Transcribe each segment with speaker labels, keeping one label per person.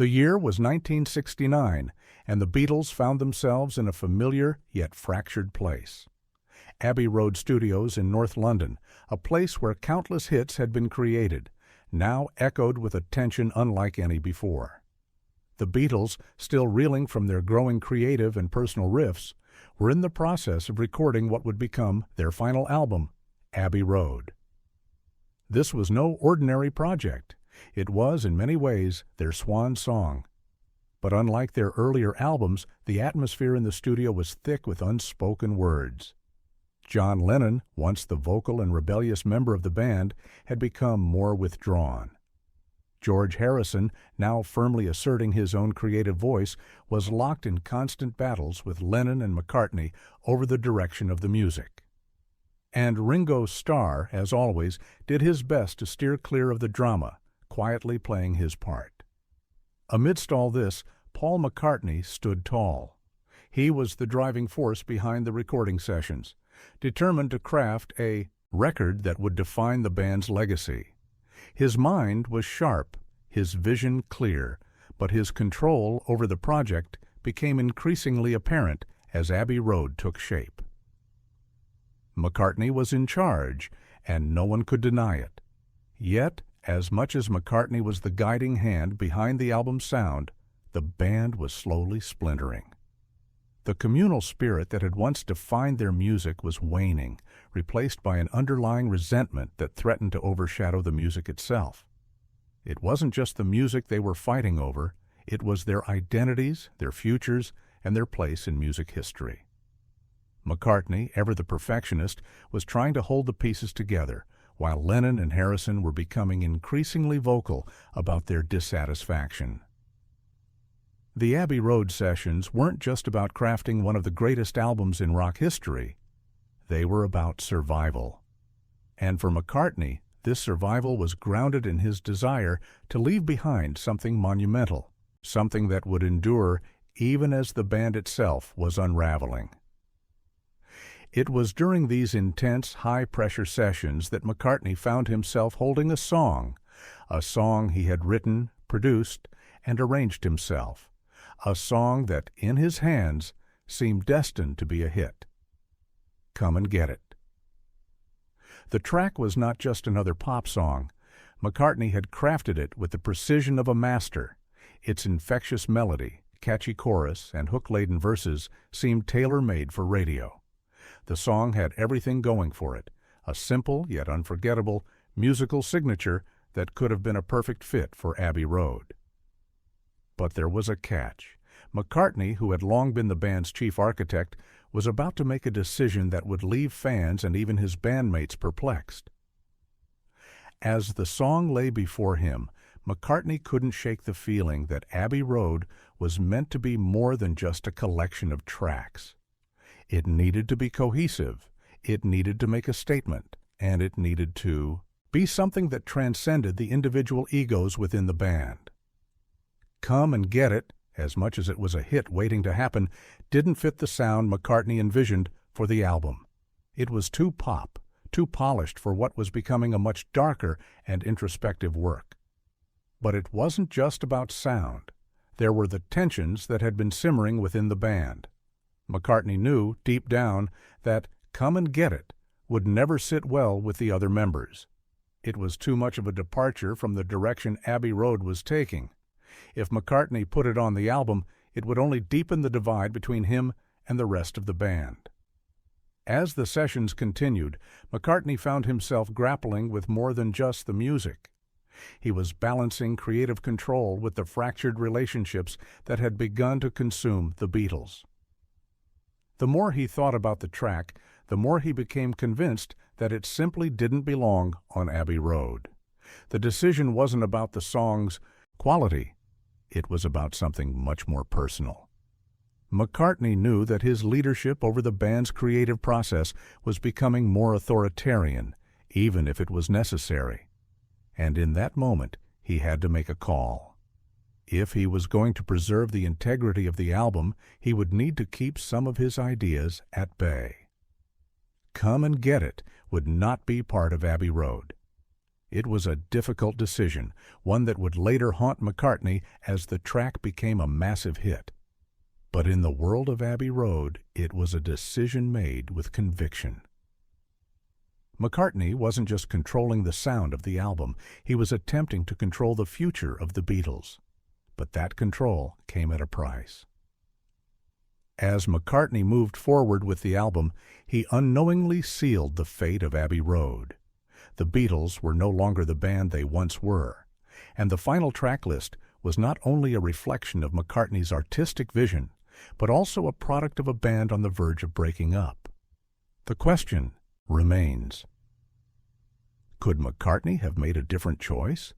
Speaker 1: The year was 1969, and the Beatles found themselves in a familiar yet fractured place. Abbey Road Studios in North London, a place where countless hits had been created, now echoed with a tension unlike any before. The Beatles, still reeling from their growing creative and personal rifts, were in the process of recording what would become their final album, Abbey Road. This was no ordinary project. It was, in many ways, their swan song. But unlike their earlier albums, the atmosphere in the studio was thick with unspoken words. John Lennon, once the vocal and rebellious member of the band, had become more withdrawn. George Harrison, now firmly asserting his own creative voice, was locked in constant battles with Lennon and McCartney over the direction of the music. And Ringo Starr, as always, did his best to steer clear of the drama, quietly playing his part. Amidst all this, Paul McCartney stood tall. He was the driving force behind the recording sessions, determined to craft a record that would define the band's legacy. His mind was sharp, his vision clear, but his control over the project became increasingly apparent as Abbey Road took shape. McCartney was in charge, and no one could deny it. Yet, as much as McCartney was the guiding hand behind the album's sound, the band was slowly splintering. The communal spirit that had once defined their music was waning, replaced by an underlying resentment that threatened to overshadow the music itself. It wasn't just the music they were fighting over, it was their identities, their futures, and their place in music history. McCartney, ever the perfectionist, was trying to hold the pieces together, while Lennon and Harrison were becoming increasingly vocal about their dissatisfaction. The Abbey Road sessions weren't just about crafting one of the greatest albums in rock history. They were about survival. And for McCartney, this survival was grounded in his desire to leave behind something monumental, something that would endure even as the band itself was unraveling. It was during these intense, high-pressure sessions that McCartney found himself holding a song he had written, produced, and arranged himself, a song that, in his hands, seemed destined to be a hit. Come and Get It. The track was not just another pop song. McCartney had crafted it with the precision of a master. Its infectious melody, catchy chorus, and hook-laden verses seemed tailor-made for radio. The song had everything going for it, a simple yet unforgettable musical signature that could have been a perfect fit for Abbey Road. But there was a catch. McCartney, who had long been the band's chief architect, was about to make a decision that would leave fans and even his bandmates perplexed. As the song lay before him, McCartney couldn't shake the feeling that Abbey Road was meant to be more than just a collection of tracks. It needed to be cohesive, it needed to make a statement, and it needed to be something that transcended the individual egos within the band. Come and Get It, as much as it was a hit waiting to happen, didn't fit the sound McCartney envisioned for the album. It was too pop, too polished for what was becoming a much darker and introspective work. But it wasn't just about sound. There were the tensions that had been simmering within the band. McCartney knew, deep down, that Come and Get It would never sit well with the other members. It was too much of a departure from the direction Abbey Road was taking. If McCartney put it on the album, it would only deepen the divide between him and the rest of the band. As the sessions continued, McCartney found himself grappling with more than just the music. He was balancing creative control with the fractured relationships that had begun to consume the Beatles. The more he thought about the track, the more he became convinced that it simply didn't belong on Abbey Road. The decision wasn't about the song's quality. It was about something much more personal. McCartney knew that his leadership over the band's creative process was becoming more authoritarian, even if it was necessary. And in that moment, he had to make a call. If he was going to preserve the integrity of the album, he would need to keep some of his ideas at bay. Come and Get It would not be part of Abbey Road. It was a difficult decision, one that would later haunt McCartney as the track became a massive hit. But in the world of Abbey Road, it was a decision made with conviction. McCartney wasn't just controlling the sound of the album, he was attempting to control the future of the Beatles. But that control came at a price. As McCartney moved forward with the album, he unknowingly sealed the fate of Abbey Road. The Beatles were no longer the band they once were, and the final track list was not only a reflection of McCartney's artistic vision, but also a product of a band on the verge of breaking up. The question remains: could McCartney have made a different choice?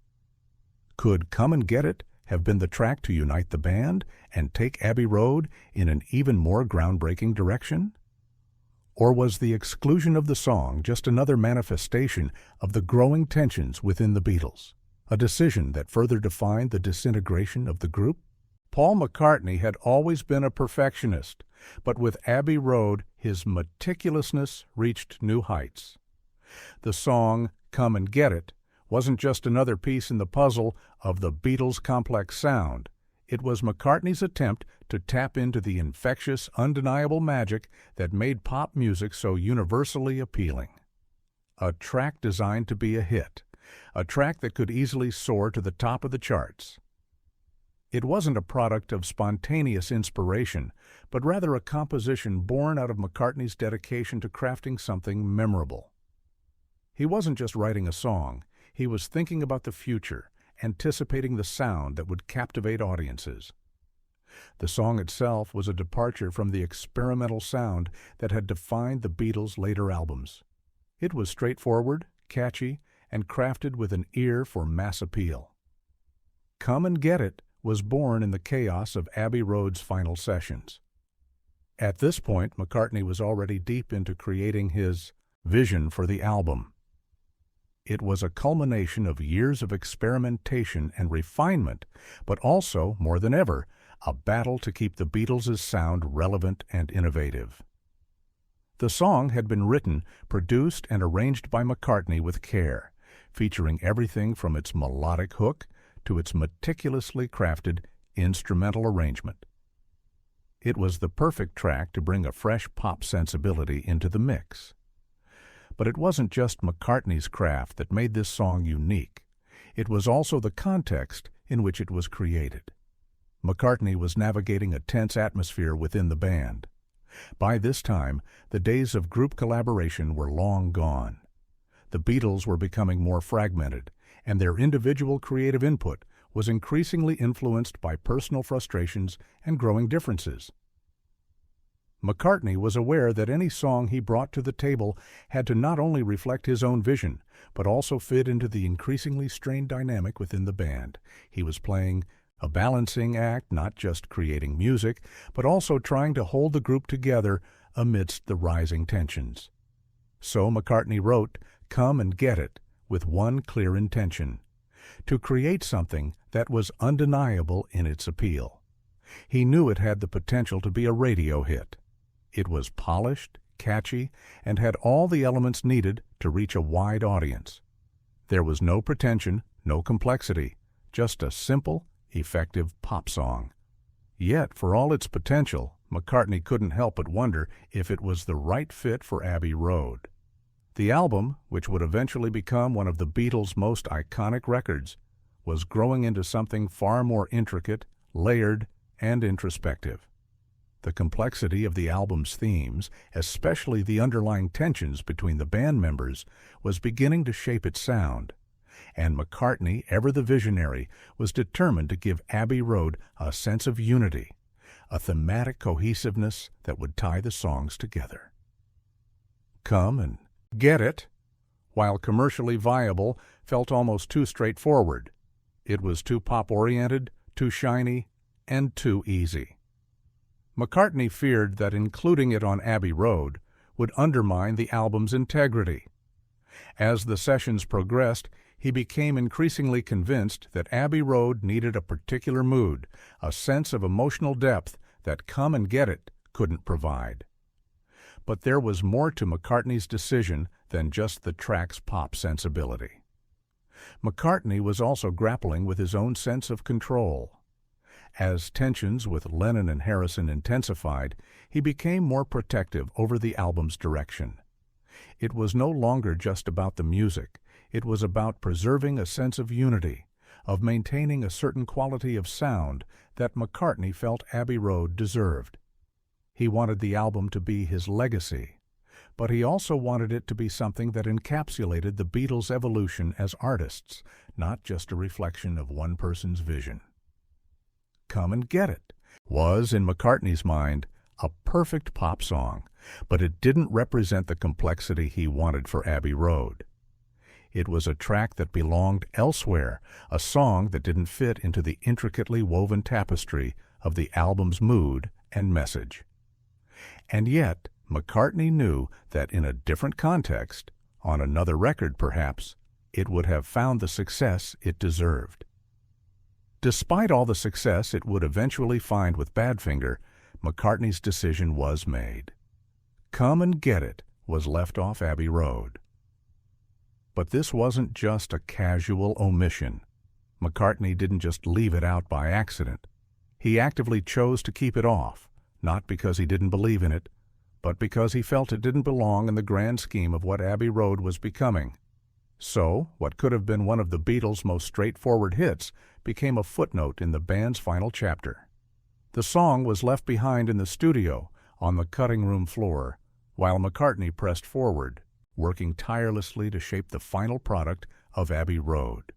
Speaker 1: Could Come and Get It have been the track to unite the band and take Abbey Road in an even more groundbreaking direction? Or was the exclusion of the song just another manifestation of the growing tensions within the Beatles, a decision that further defined the disintegration of the group? Paul McCartney had always been a perfectionist, but with Abbey Road, his meticulousness reached new heights. The song Come and Get It wasn't just another piece in the puzzle of the Beatles' complex sound. It was McCartney's attempt to tap into the infectious, undeniable magic that made pop music so universally appealing. A track designed to be a hit, a track that could easily soar to the top of the charts. It wasn't a product of spontaneous inspiration, but rather a composition born out of McCartney's dedication to crafting something memorable. He wasn't just writing a song, he was thinking about the future, anticipating the sound that would captivate audiences. The song itself was a departure from the experimental sound that had defined the Beatles' later albums. It was straightforward, catchy, and crafted with an ear for mass appeal. Come and Get It was born in the chaos of Abbey Road's final sessions. At this point, McCartney was already deep into creating his vision for the album. It was a culmination of years of experimentation and refinement, but also, more than ever, a battle to keep the Beatles' sound relevant and innovative. The song had been written, produced, and arranged by McCartney with care, featuring everything from its melodic hook to its meticulously crafted instrumental arrangement. It was the perfect track to bring a fresh pop sensibility into the mix. But it wasn't just McCartney's craft that made this song unique. It was also the context in which it was created. McCartney was navigating a tense atmosphere within the band. By this time, the days of group collaboration were long gone. The Beatles were becoming more fragmented, and their individual creative input was increasingly influenced by personal frustrations and growing differences. McCartney was aware that any song he brought to the table had to not only reflect his own vision, but also fit into the increasingly strained dynamic within the band. He was playing a balancing act, not just creating music, but also trying to hold the group together amidst the rising tensions. So McCartney wrote Come and Get It with one clear intention: to create something that was undeniable in its appeal. He knew it had the potential to be a radio hit. It was polished, catchy, and had all the elements needed to reach a wide audience. There was no pretension, no complexity, just a simple, effective pop song. Yet, for all its potential, McCartney couldn't help but wonder if it was the right fit for Abbey Road. The album, which would eventually become one of the Beatles' most iconic records, was growing into something far more intricate, layered, and introspective. The complexity of the album's themes, especially the underlying tensions between the band members, was beginning to shape its sound, and McCartney, ever the visionary, was determined to give Abbey Road a sense of unity, a thematic cohesiveness that would tie the songs together. Come and Get It, while commercially viable, felt almost too straightforward. It was too pop-oriented, too shiny, and too easy. McCartney feared that including it on Abbey Road would undermine the album's integrity. As the sessions progressed, he became increasingly convinced that Abbey Road needed a particular mood, a sense of emotional depth that Come and Get It couldn't provide. But there was more to McCartney's decision than just the track's pop sensibility. McCartney was also grappling with his own sense of control. As tensions with Lennon and Harrison intensified, he became more protective over the album's direction. It was no longer just about the music. It was about preserving a sense of unity, of maintaining a certain quality of sound that McCartney felt Abbey Road deserved. He wanted the album to be his legacy, but he also wanted it to be something that encapsulated the Beatles' evolution as artists, not just a reflection of one person's vision. Come and Get It was, in McCartney's mind, a perfect pop song, but it didn't represent the complexity he wanted for Abbey Road. It was a track that belonged elsewhere, a song that didn't fit into the intricately woven tapestry of the album's mood and message. And yet, McCartney knew that in a different context, on another record perhaps, it would have found the success it deserved. Despite all the success it would eventually find with Badfinger, McCartney's decision was made. Come and Get It was left off Abbey Road. But this wasn't just a casual omission. McCartney didn't just leave it out by accident. He actively chose to keep it off, not because he didn't believe in it, but because he felt it didn't belong in the grand scheme of what Abbey Road was becoming. So, what could have been one of the Beatles' most straightforward hits became a footnote in the band's final chapter. The song was left behind in the studio, on the cutting room floor, while McCartney pressed forward, working tirelessly to shape the final product of Abbey Road.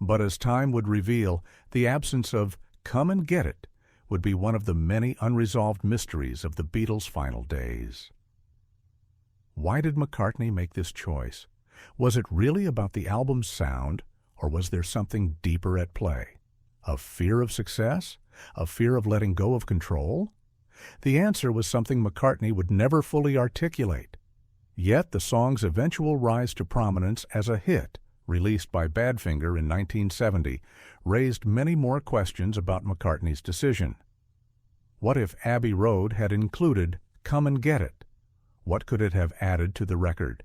Speaker 1: But as time would reveal, the absence of Come and Get It would be one of the many unresolved mysteries of the Beatles' final days. Why did McCartney make this choice? Was it really about the album's sound, or was there something deeper at play? A fear of success? A fear of letting go of control? The answer was something McCartney would never fully articulate. Yet the song's eventual rise to prominence as a hit, released by Badfinger in 1970, raised many more questions about McCartney's decision. What if Abbey Road had included Come and Get It? What could it have added to the record?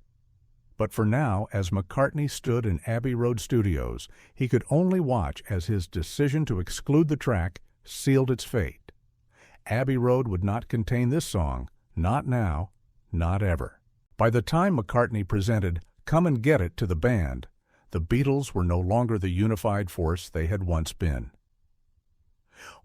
Speaker 1: But for now, as McCartney stood in Abbey Road Studios, he could only watch as his decision to exclude the track sealed its fate. Abbey Road would not contain this song, not now, not ever. By the time McCartney presented Come and Get It to the band, the Beatles were no longer the unified force they had once been.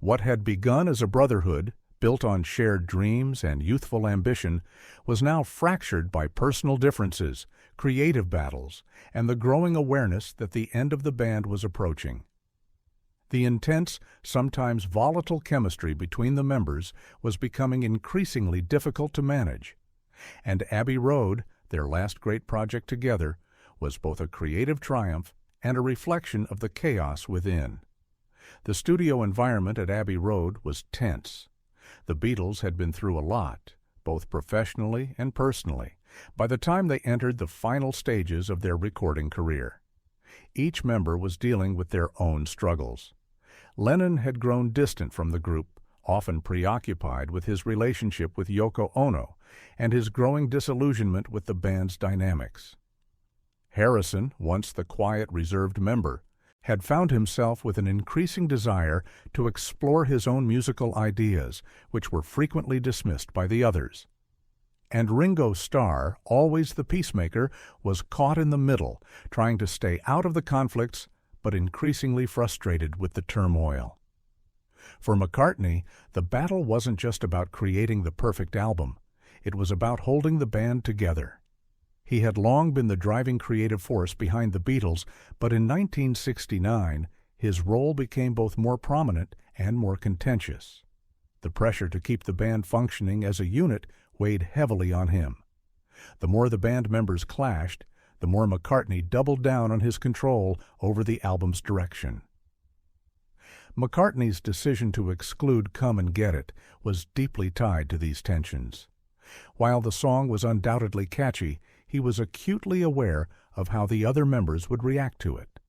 Speaker 1: What had begun as a brotherhood, built on shared dreams and youthful ambition, was now fractured by personal differences, creative battles, and the growing awareness that the end of the band was approaching. The intense, sometimes volatile chemistry between the members was becoming increasingly difficult to manage, and Abbey Road, their last great project together, was both a creative triumph and a reflection of the chaos within. The studio environment at Abbey Road was tense. The Beatles had been through a lot, both professionally and personally, by the time they entered the final stages of their recording career. Each member was dealing with their own struggles. Lennon had grown distant from the group, often preoccupied with his relationship with Yoko Ono and his growing disillusionment with the band's dynamics. Harrison, once the quiet, reserved member, had found himself with an increasing desire to explore his own musical ideas, which were frequently dismissed by the others. And Ringo Starr, always the peacemaker, was caught in the middle, trying to stay out of the conflicts, but increasingly frustrated with the turmoil. For McCartney, the battle wasn't just about creating the perfect album. It was about holding the band together. He had long been the driving creative force behind the Beatles, but in 1969, his role became both more prominent and more contentious. The pressure to keep the band functioning as a unit weighed heavily on him. The more the band members clashed, the more McCartney doubled down on his control over the album's direction. McCartney's decision to exclude Come and Get It was deeply tied to these tensions. While the song was undoubtedly catchy, he was acutely aware of how the other members would react to it.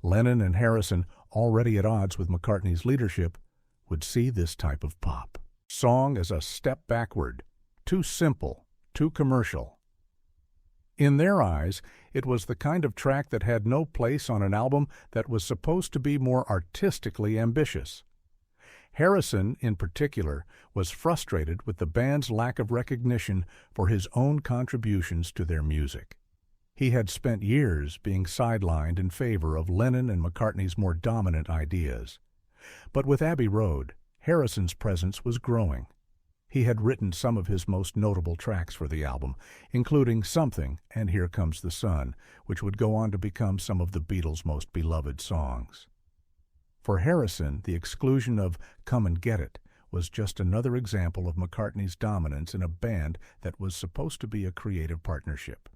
Speaker 1: Lennon and Harrison, already at odds with McCartney's leadership, would see this type of pop song as a step backward, too simple, too commercial. In their eyes, it was the kind of track that had no place on an album that was supposed to be more artistically ambitious. Harrison, in particular, was frustrated with the band's lack of recognition for his own contributions to their music. He had spent years being sidelined in favor of Lennon and McCartney's more dominant ideas. But with Abbey Road, Harrison's presence was growing. He had written some of his most notable tracks for the album, including Something and Here Comes the Sun, which would go on to become some of the Beatles' most beloved songs. For Harrison, the exclusion of Come and Get It was just another example of McCartney's dominance in a band that was supposed to be a creative partnership.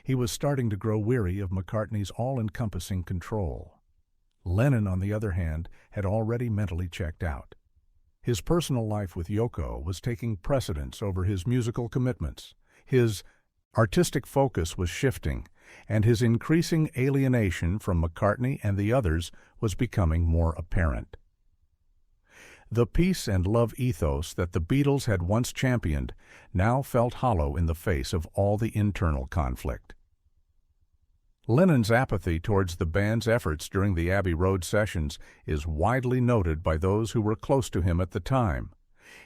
Speaker 1: He was starting to grow weary of McCartney's all-encompassing control. Lennon, on the other hand, had already mentally checked out. His personal life with Yoko was taking precedence over his musical commitments. His artistic focus was shifting, and his increasing alienation from McCartney and the others was becoming more apparent. The peace and love ethos that the Beatles had once championed now felt hollow in the face of all the internal conflict. Lennon's apathy towards the band's efforts during the Abbey Road sessions is widely noted by those who were close to him at the time.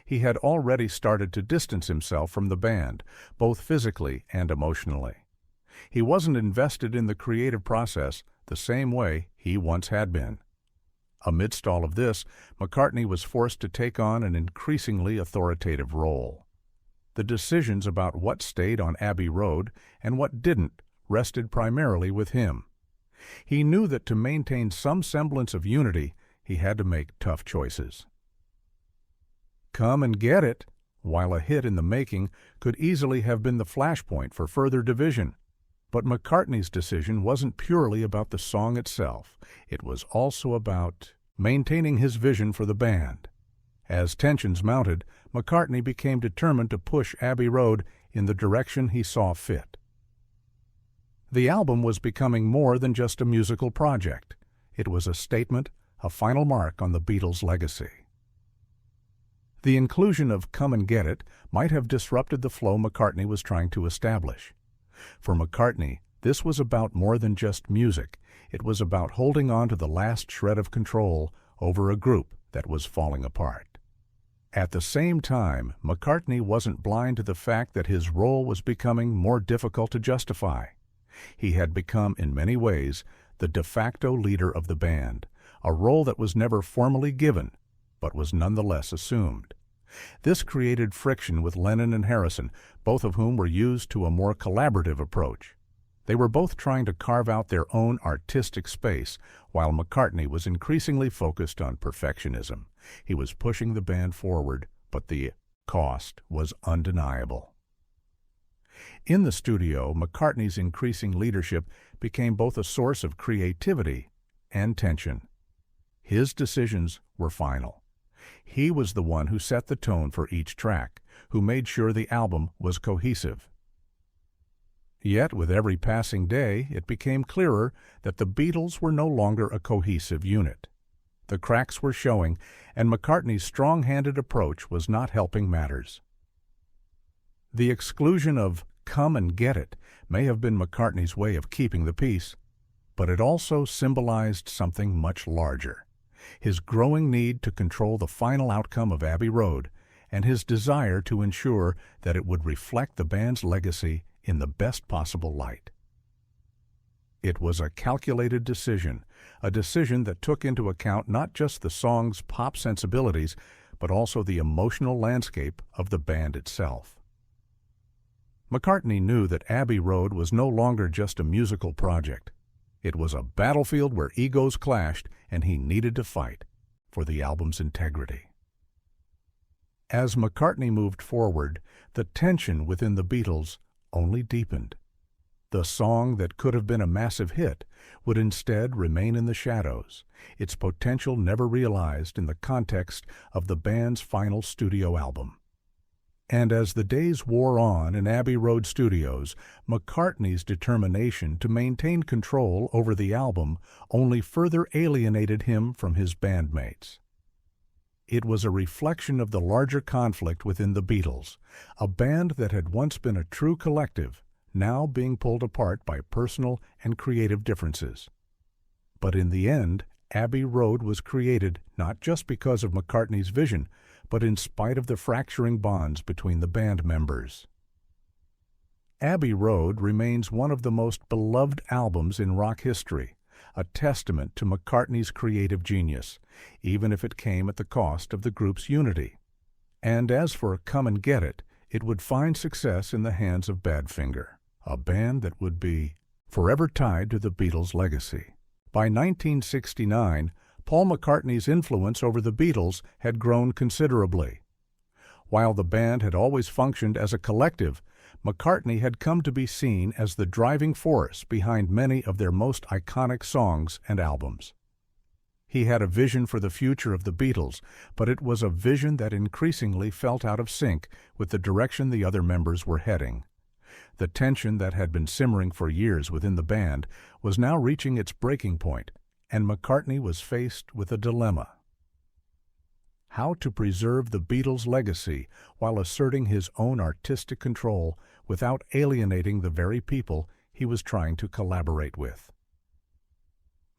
Speaker 1: He had already started to distance himself from the band, both physically and emotionally. He wasn't invested in the creative process the same way he once had been. Amidst all of this, McCartney was forced to take on an increasingly authoritative role. The decisions about what stayed on Abbey Road and what didn't rested primarily with him. He knew that to maintain some semblance of unity, he had to make tough choices. Come and Get It, while a hit in the making, could easily have been the flashpoint for further division. But McCartney's decision wasn't purely about the song itself. It was also about maintaining his vision for the band. As tensions mounted, McCartney became determined to push Abbey Road in the direction he saw fit. The album was becoming more than just a musical project. It was a statement, a final mark on the Beatles' legacy. The inclusion of Come and Get It might have disrupted the flow McCartney was trying to establish. For McCartney, this was about more than just music. It was about holding on to the last shred of control over a group that was falling apart. At the same time, McCartney wasn't blind to the fact that his role was becoming more difficult to justify. He had become, in many ways, the de facto leader of the band, a role that was never formally given, but was nonetheless assumed. This created friction with Lennon and Harrison, both of whom were used to a more collaborative approach. They were both trying to carve out their own artistic space, while McCartney was increasingly focused on perfectionism. He was pushing the band forward, but the cost was undeniable. In the studio, McCartney's increasing leadership became both a source of creativity and tension. His decisions were final. He was the one who set the tone for each track, who made sure the album was cohesive. Yet, with every passing day, it became clearer that the Beatles were no longer a cohesive unit. The cracks were showing, and McCartney's strong-handed approach was not helping matters. The exclusion of Come and Get It may have been McCartney's way of keeping the peace, but it also symbolized something much larger: his growing need to control the final outcome of Abbey Road and his desire to ensure that it would reflect the band's legacy in the best possible light. It was a calculated decision, a decision that took into account not just the song's pop sensibilities, but also the emotional landscape of the band itself. McCartney knew that Abbey Road was no longer just a musical project. It was a battlefield where egos clashed, and he needed to fight for the album's integrity. As McCartney moved forward, the tension within the Beatles only deepened. The song that could have been a massive hit would instead remain in the shadows, its potential never realized in the context of the band's final studio album. And as the days wore on in Abbey Road Studios, McCartney's determination to maintain control over the album only further alienated him from his bandmates. It was a reflection of the larger conflict within the Beatles, a band that had once been a true collective, now being pulled apart by personal and creative differences. But in the end, Abbey Road was created not just because of McCartney's vision, but in spite of the fracturing bonds between the band members. Abbey Road remains one of the most beloved albums in rock history, a testament to McCartney's creative genius, even if it came at the cost of the group's unity. And as for Come and Get It, it would find success in the hands of Badfinger, a band that would be forever tied to the Beatles' legacy. By 1969, Paul McCartney's influence over the Beatles had grown considerably. While the band had always functioned as a collective, McCartney had come to be seen as the driving force behind many of their most iconic songs and albums. He had a vision for the future of the Beatles, but it was a vision that increasingly felt out of sync with the direction the other members were heading. The tension that had been simmering for years within the band was now reaching its breaking point, and McCartney was faced with a dilemma: how to preserve the Beatles' legacy while asserting his own artistic control without alienating the very people he was trying to collaborate with.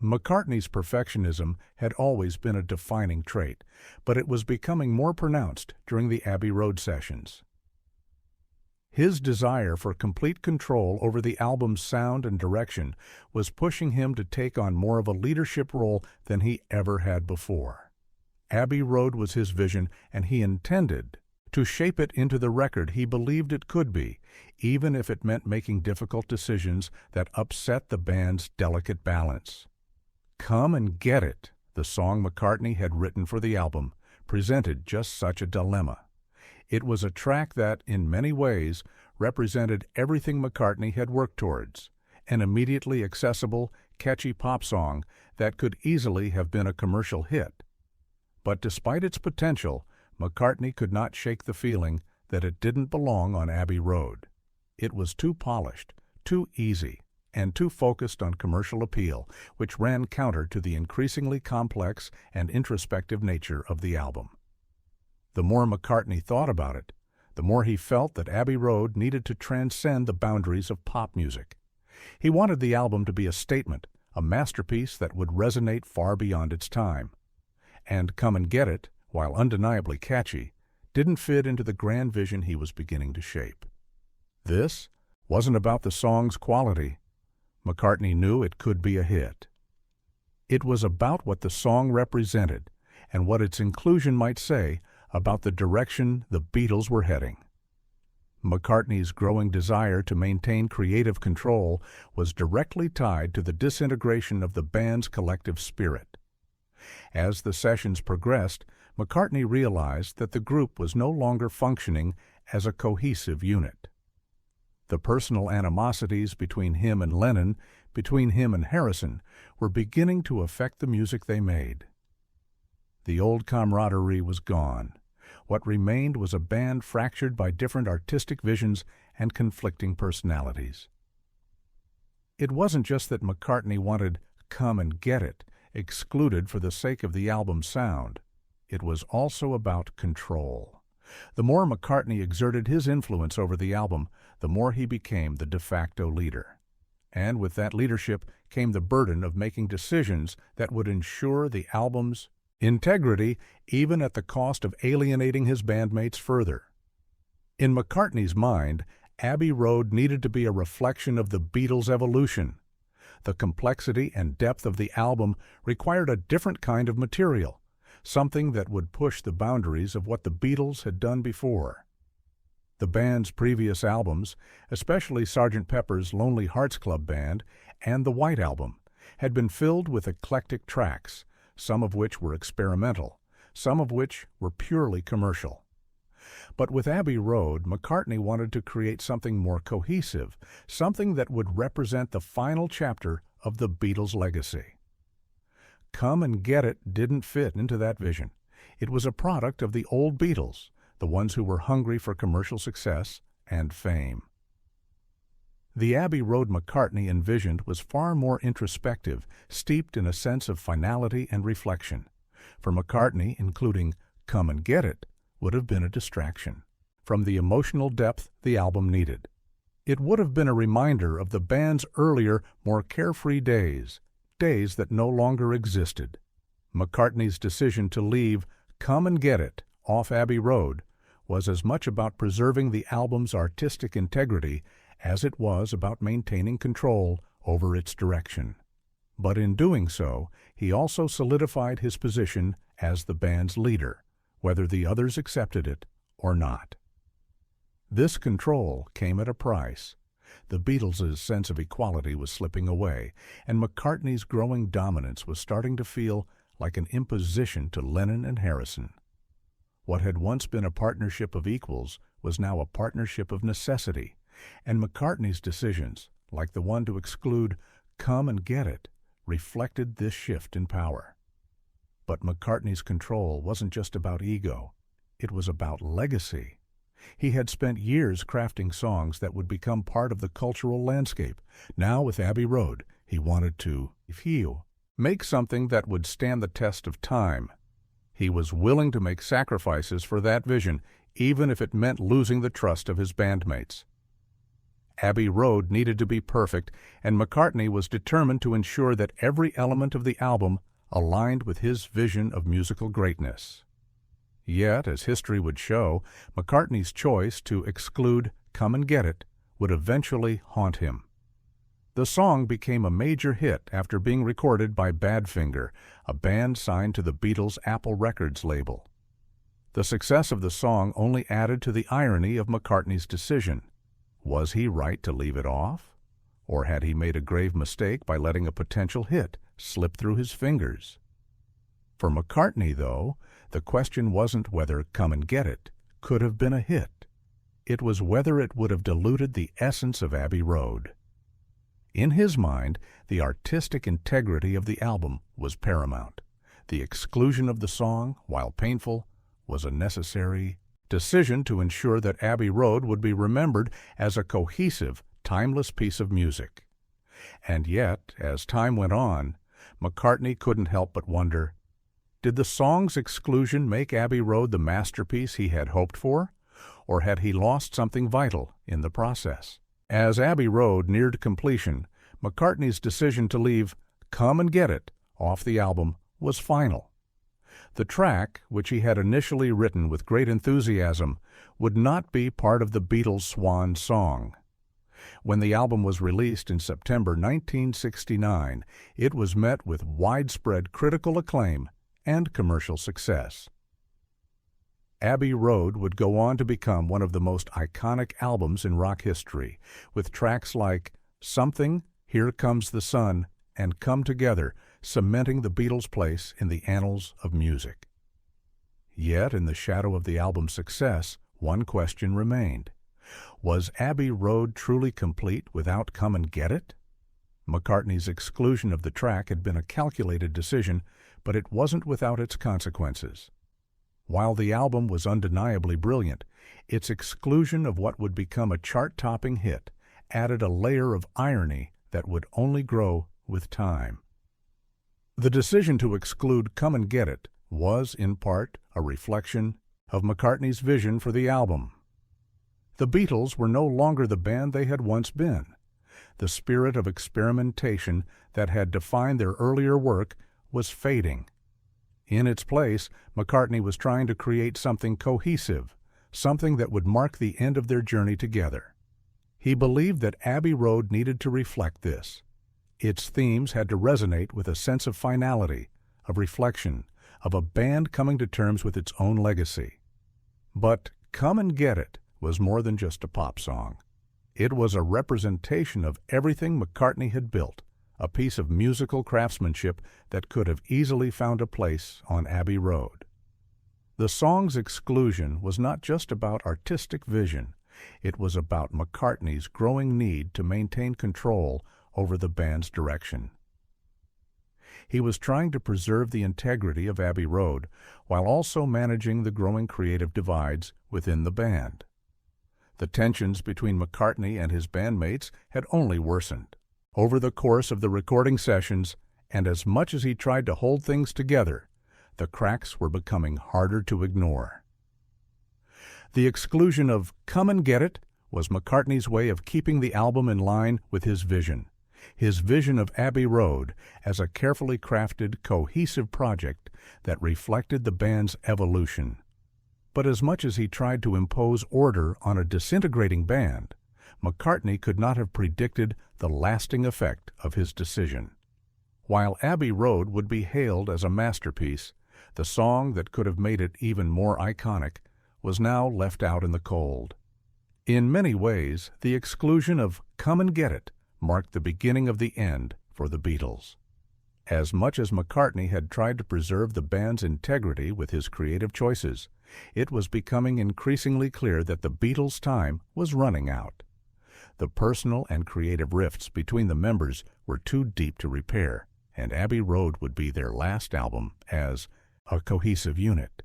Speaker 1: McCartney's perfectionism had always been a defining trait, but it was becoming more pronounced during the Abbey Road sessions. His desire for complete control over the album's sound and direction was pushing him to take on more of a leadership role than he ever had before. Abbey Road was his vision, and he intended to shape it into the record he believed it could be, even if it meant making difficult decisions that upset the band's delicate balance. Come and Get It, the song McCartney had written for the album, presented just such a dilemma. It was a track that, in many ways, represented everything McCartney had worked towards, an immediately accessible, catchy pop song that could easily have been a commercial hit. But despite its potential, McCartney could not shake the feeling that it didn't belong on Abbey Road. It was too polished, too easy, and too focused on commercial appeal, which ran counter to the increasingly complex and introspective nature of the album. The more McCartney thought about it, the more he felt that Abbey Road needed to transcend the boundaries of pop music. He wanted the album to be a statement, a masterpiece that would resonate far beyond its time. And Come and Get It, while undeniably catchy, didn't fit into the grand vision he was beginning to shape. This wasn't about the song's quality. McCartney knew it could be a hit. It was about what the song represented and what its inclusion might say about the direction the Beatles were heading. McCartney's growing desire to maintain creative control was directly tied to the disintegration of the band's collective spirit. As the sessions progressed, McCartney realized that the group was no longer functioning as a cohesive unit. The personal animosities between him and Lennon, between him and Harrison, were beginning to affect the music they made. The old camaraderie was gone. What remained was a band fractured by different artistic visions and conflicting personalities. It wasn't just that McCartney wanted Come and Get It excluded for the sake of the album's sound. It was also about control. The more McCartney exerted his influence over the album, the more he became the de facto leader. And with that leadership came the burden of making decisions that would ensure the album's integrity, even at the cost of alienating his bandmates further. In McCartney's mind, Abbey Road needed to be a reflection of the Beatles' evolution. The complexity and depth of the album required a different kind of material, something that would push the boundaries of what the Beatles had done before. The band's previous albums, especially Sgt. Pepper's Lonely Hearts Club Band and the White Album, had been filled with eclectic tracks, some of which were experimental, some of which were purely commercial. But with Abbey Road, McCartney wanted to create something more cohesive, something that would represent the final chapter of the Beatles' legacy. Come and Get It didn't fit into that vision. It was a product of the old Beatles, the ones who were hungry for commercial success and fame. The Abbey Road McCartney envisioned was far more introspective, steeped in a sense of finality and reflection. For McCartney, including Come and Get It would have been a distraction from the emotional depth the album needed. It would have been a reminder of the band's earlier, more carefree days, days that no longer existed. McCartney's decision to leave Come and Get It off Abbey Road was as much about preserving the album's artistic integrity as it was about maintaining control over its direction. But in doing so, he also solidified his position as the band's leader, whether the others accepted it or not. This control came at a price. The Beatles' sense of equality was slipping away, and McCartney's growing dominance was starting to feel like an imposition to Lennon and Harrison. What had once been a partnership of equals was now a partnership of necessity, and McCartney's decisions, like the one to exclude Come and Get It, reflected this shift in power. But McCartney's control wasn't just about ego. It was about legacy. He had spent years crafting songs that would become part of the cultural landscape. Now, with Abbey Road, he wanted to make something that would stand the test of time. He was willing to make sacrifices for that vision, even if it meant losing the trust of his bandmates. Abbey Road needed to be perfect, and McCartney was determined to ensure that every element of the album aligned with his vision of musical greatness. Yet, as history would show, McCartney's choice to exclude Come and Get It would eventually haunt him. The song became a major hit after being recorded by Badfinger, a band signed to the Beatles' Apple Records label. The success of the song only added to the irony of McCartney's decision. Was he right to leave it off? Or had he made a grave mistake by letting a potential hit slip through his fingers? For McCartney, though, the question wasn't whether Come and Get It could have been a hit. It was whether it would have diluted the essence of Abbey Road. In his mind, the artistic integrity of the album was paramount. The exclusion of the song, while painful, was a necessary decision to ensure that Abbey Road would be remembered as a cohesive, timeless piece of music. And yet, as time went on, McCartney couldn't help but wonder, did the song's exclusion make Abbey Road the masterpiece he had hoped for, or had he lost something vital in the process? As Abbey Road neared completion, McCartney's decision to leave Come and Get It off the album was final. The track, which he had initially written with great enthusiasm, would not be part of the Beatles' swan song. When the album was released in September 1969, it was met with widespread critical acclaim and commercial success. Abbey Road would go on to become one of the most iconic albums in rock history, with tracks like Something, Here Comes the Sun, and Come Together cementing the Beatles' place in the annals of music. Yet, in the shadow of the album's success, one question remained. Was Abbey Road truly complete without Come and Get It? McCartney's exclusion of the track had been a calculated decision, but it wasn't without its consequences. While the album was undeniably brilliant, its exclusion of what would become a chart-topping hit added a layer of irony that would only grow with time. The decision to exclude Come and Get It was, in part, a reflection of McCartney's vision for the album. The Beatles were no longer the band they had once been. The spirit of experimentation that had defined their earlier work was fading. In its place, McCartney was trying to create something cohesive, something that would mark the end of their journey together. He believed that Abbey Road needed to reflect this. Its themes had to resonate with a sense of finality, of reflection, of a band coming to terms with its own legacy. But Come and Get It was more than just a pop song. It was a representation of everything McCartney had built, a piece of musical craftsmanship that could have easily found a place on Abbey Road. The song's exclusion was not just about artistic vision. It was about McCartney's growing need to maintain control over the band's direction. He was trying to preserve the integrity of Abbey Road while also managing the growing creative divides within the band. The tensions between McCartney and his bandmates had only worsened. Over the course of the recording sessions, and as much as he tried to hold things together, the cracks were becoming harder to ignore. The exclusion of Come and Get It was McCartney's way of keeping the album in line with his vision of Abbey Road as a carefully crafted, cohesive project that reflected the band's evolution. But as much as he tried to impose order on a disintegrating band, McCartney could not have predicted the lasting effect of his decision. While Abbey Road would be hailed as a masterpiece, the song that could have made it even more iconic was now left out in the cold. In many ways, the exclusion of Come and Get It marked the beginning of the end for the Beatles. As much as McCartney had tried to preserve the band's integrity with his creative choices, it was becoming increasingly clear that the Beatles' time was running out. The personal and creative rifts between the members were too deep to repair, and Abbey Road would be their last album as a cohesive unit.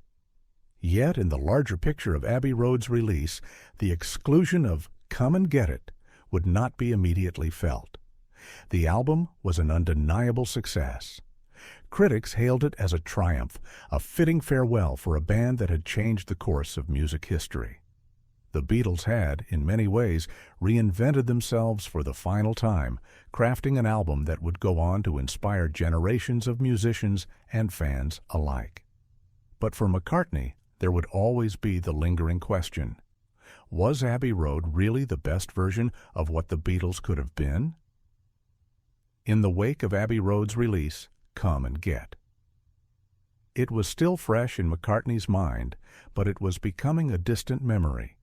Speaker 1: Yet, in the larger picture of Abbey Road's release, the exclusion of Come and Get It would not be immediately felt. The album was an undeniable success. Critics hailed it as a triumph, a fitting farewell for a band that had changed the course of music history. The Beatles had, in many ways, reinvented themselves for the final time, crafting an album that would go on to inspire generations of musicians and fans alike. But for McCartney, there would always be the lingering question: was Abbey Road really the best version of what the Beatles could have been? In the wake of Abbey Road's release, Come and Get. It was still fresh in McCartney's mind, but it was becoming a distant memory,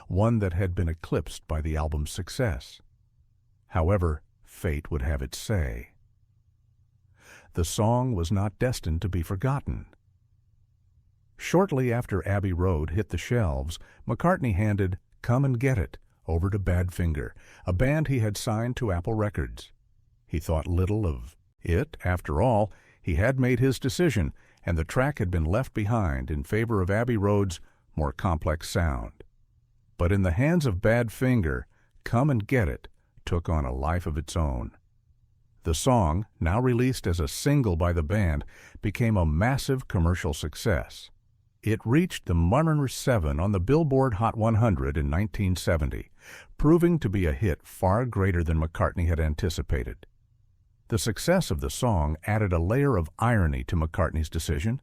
Speaker 1: one that had been eclipsed by the album's success. However, fate would have its say. The song was not destined to be forgotten. Shortly after Abbey Road hit the shelves, McCartney handed Come and Get It over to Badfinger, a band he had signed to Apple Records. He thought little of it. After all, he had made his decision, and the track had been left behind in favor of Abbey Road's more complex sound. But in the hands of Badfinger, Come and Get It took on a life of its own. The song, now released as a single by the band, became a massive commercial success. It reached the number 7 on the Billboard Hot 100 in 1970, proving to be a hit far greater than McCartney had anticipated. The success of the song added a layer of irony to McCartney's decision.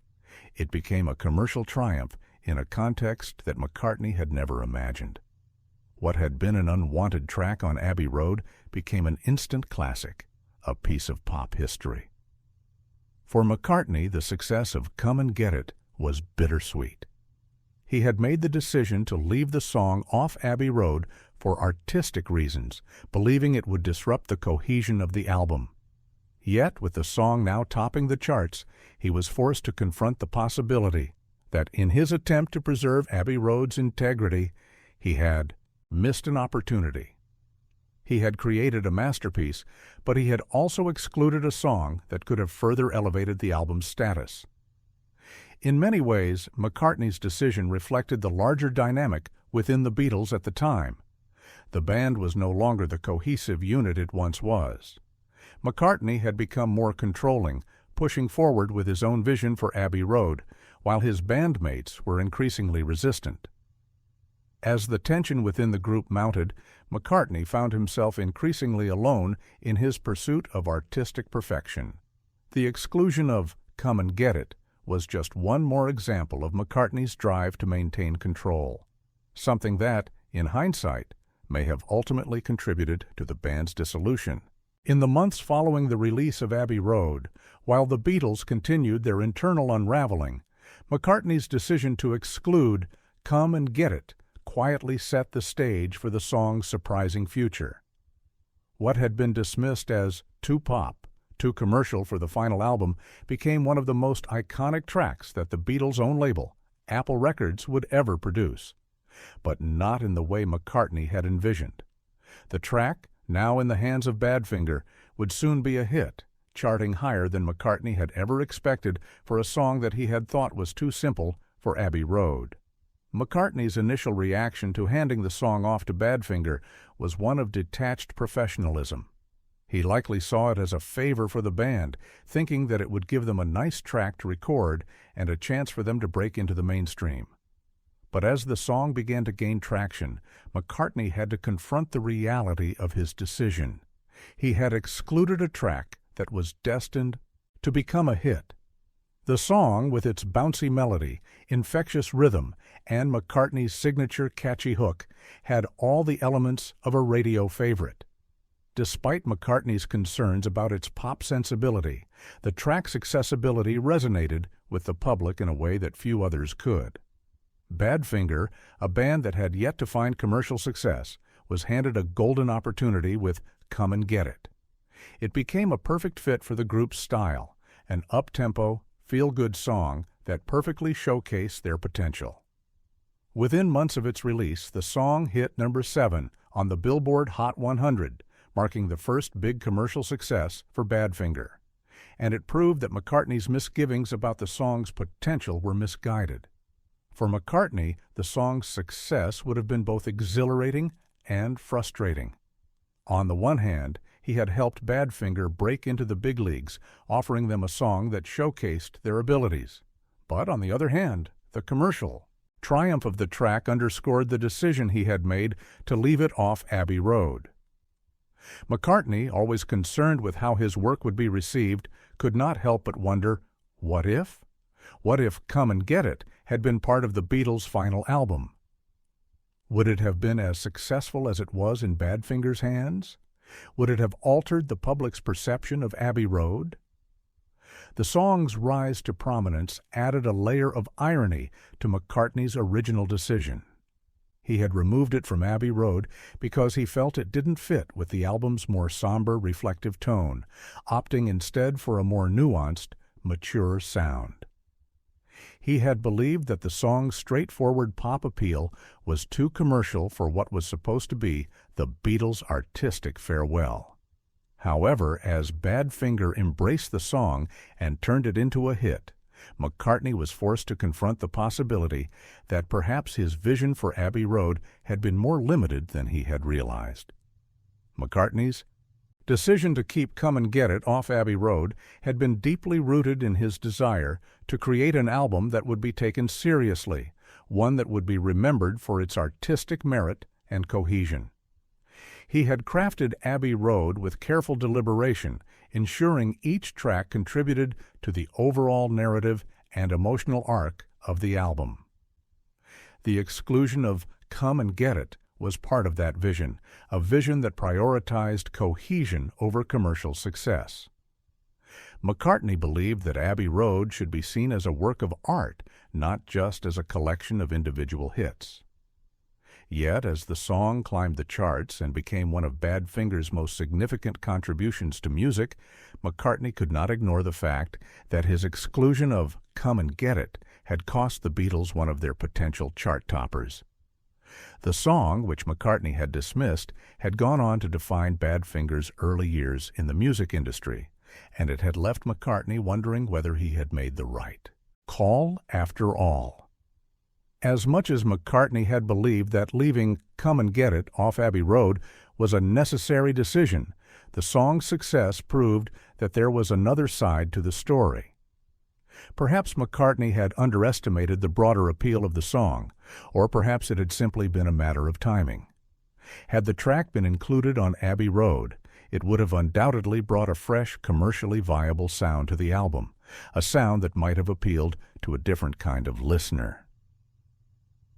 Speaker 1: It became a commercial triumph in a context that McCartney had never imagined. What had been an unwanted track on Abbey Road became an instant classic, a piece of pop history. For McCartney, the success of Come and Get It was bittersweet. He had made the decision to leave the song off Abbey Road for artistic reasons, believing it would disrupt the cohesion of the album. Yet, with the song now topping the charts, he was forced to confront the possibility that in his attempt to preserve Abbey Road's integrity, he had missed an opportunity. He had created a masterpiece, but he had also excluded a song that could have further elevated the album's status. In many ways, McCartney's decision reflected the larger dynamic within the Beatles at the time. The band was no longer the cohesive unit it once was. McCartney had become more controlling, pushing forward with his own vision for Abbey Road, while his bandmates were increasingly resistant. As the tension within the group mounted, McCartney found himself increasingly alone in his pursuit of artistic perfection. The exclusion of Come and Get It was just one more example of McCartney's drive to maintain control, something that, in hindsight, may have ultimately contributed to the band's dissolution. In the months following the release of Abbey Road, while the Beatles continued their internal unraveling, McCartney's decision to exclude Come and Get It quietly set the stage for the song's surprising future. What had been dismissed as too pop, too commercial for the final album, became one of the most iconic tracks that the Beatles' own label, Apple Records, would ever produce. But not in the way McCartney had envisioned. The track, now in the hands of Badfinger, would soon be a hit, charting higher than McCartney had ever expected for a song that he had thought was too simple for Abbey Road. McCartney's initial reaction to handing the song off to Badfinger was one of detached professionalism. He likely saw it as a favor for the band, thinking that it would give them a nice track to record and a chance for them to break into the mainstream. But as the song began to gain traction, McCartney had to confront the reality of his decision. He had excluded a track that was destined to become a hit. The song, with its bouncy melody, infectious rhythm, and McCartney's signature catchy hook, had all the elements of a radio favorite. Despite McCartney's concerns about its pop sensibility, the track's accessibility resonated with the public in a way that few others could. Badfinger, a band that had yet to find commercial success, was handed a golden opportunity with Come and Get It. It became a perfect fit for the group's style, an up-tempo, feel-good song that perfectly showcased their potential. Within months of its release, the song hit number 7 on the Billboard Hot 100, marking the first big commercial success for Badfinger. And it proved that McCartney's misgivings about the song's potential were misguided. For McCartney, the song's success would have been both exhilarating and frustrating. On the one hand, he had helped Badfinger break into the big leagues, offering them a song that showcased their abilities. But on the other hand, the commercial triumph of the track underscored the decision he had made to leave it off Abbey Road. McCartney, always concerned with how his work would be received, could not help but wonder, what if? What if Come and Get It had been part of the Beatles' final album? Would it have been as successful as it was in Badfinger's hands? Would it have altered the public's perception of Abbey Road? The song's rise to prominence added a layer of irony to McCartney's original decision. He had removed it from Abbey Road because he felt it didn't fit with the album's more somber, reflective tone, opting instead for a more nuanced, mature sound. He had believed that the song's straightforward pop appeal was too commercial for what was supposed to be the Beatles' artistic farewell. However, as Badfinger embraced the song and turned it into a hit, McCartney was forced to confront the possibility that perhaps his vision for Abbey Road had been more limited than he had realized. McCartney's decision to keep Come and Get It off Abbey Road had been deeply rooted in his desire to create an album that would be taken seriously, one that would be remembered for its artistic merit and cohesion. He had crafted Abbey Road with careful deliberation, ensuring each track contributed to the overall narrative and emotional arc of the album. The exclusion of Come and Get It was part of that vision, a vision that prioritized cohesion over commercial success. McCartney believed that Abbey Road should be seen as a work of art, not just as a collection of individual hits. Yet, as the song climbed the charts and became one of Badfinger's most significant contributions to music, McCartney could not ignore the fact that his exclusion of Come and Get It had cost the Beatles one of their potential chart toppers. The song, which McCartney had dismissed, had gone on to define Badfinger's early years in the music industry, and it had left McCartney wondering whether he had made the right call after all. As much as McCartney had believed that leaving Come and Get It off Abbey Road was a necessary decision, the song's success proved that there was another side to the story. Perhaps McCartney had underestimated the broader appeal of the song, or perhaps it had simply been a matter of timing. Had the track been included on Abbey Road, it would have undoubtedly brought a fresh, commercially viable sound to the album, a sound that might have appealed to a different kind of listener.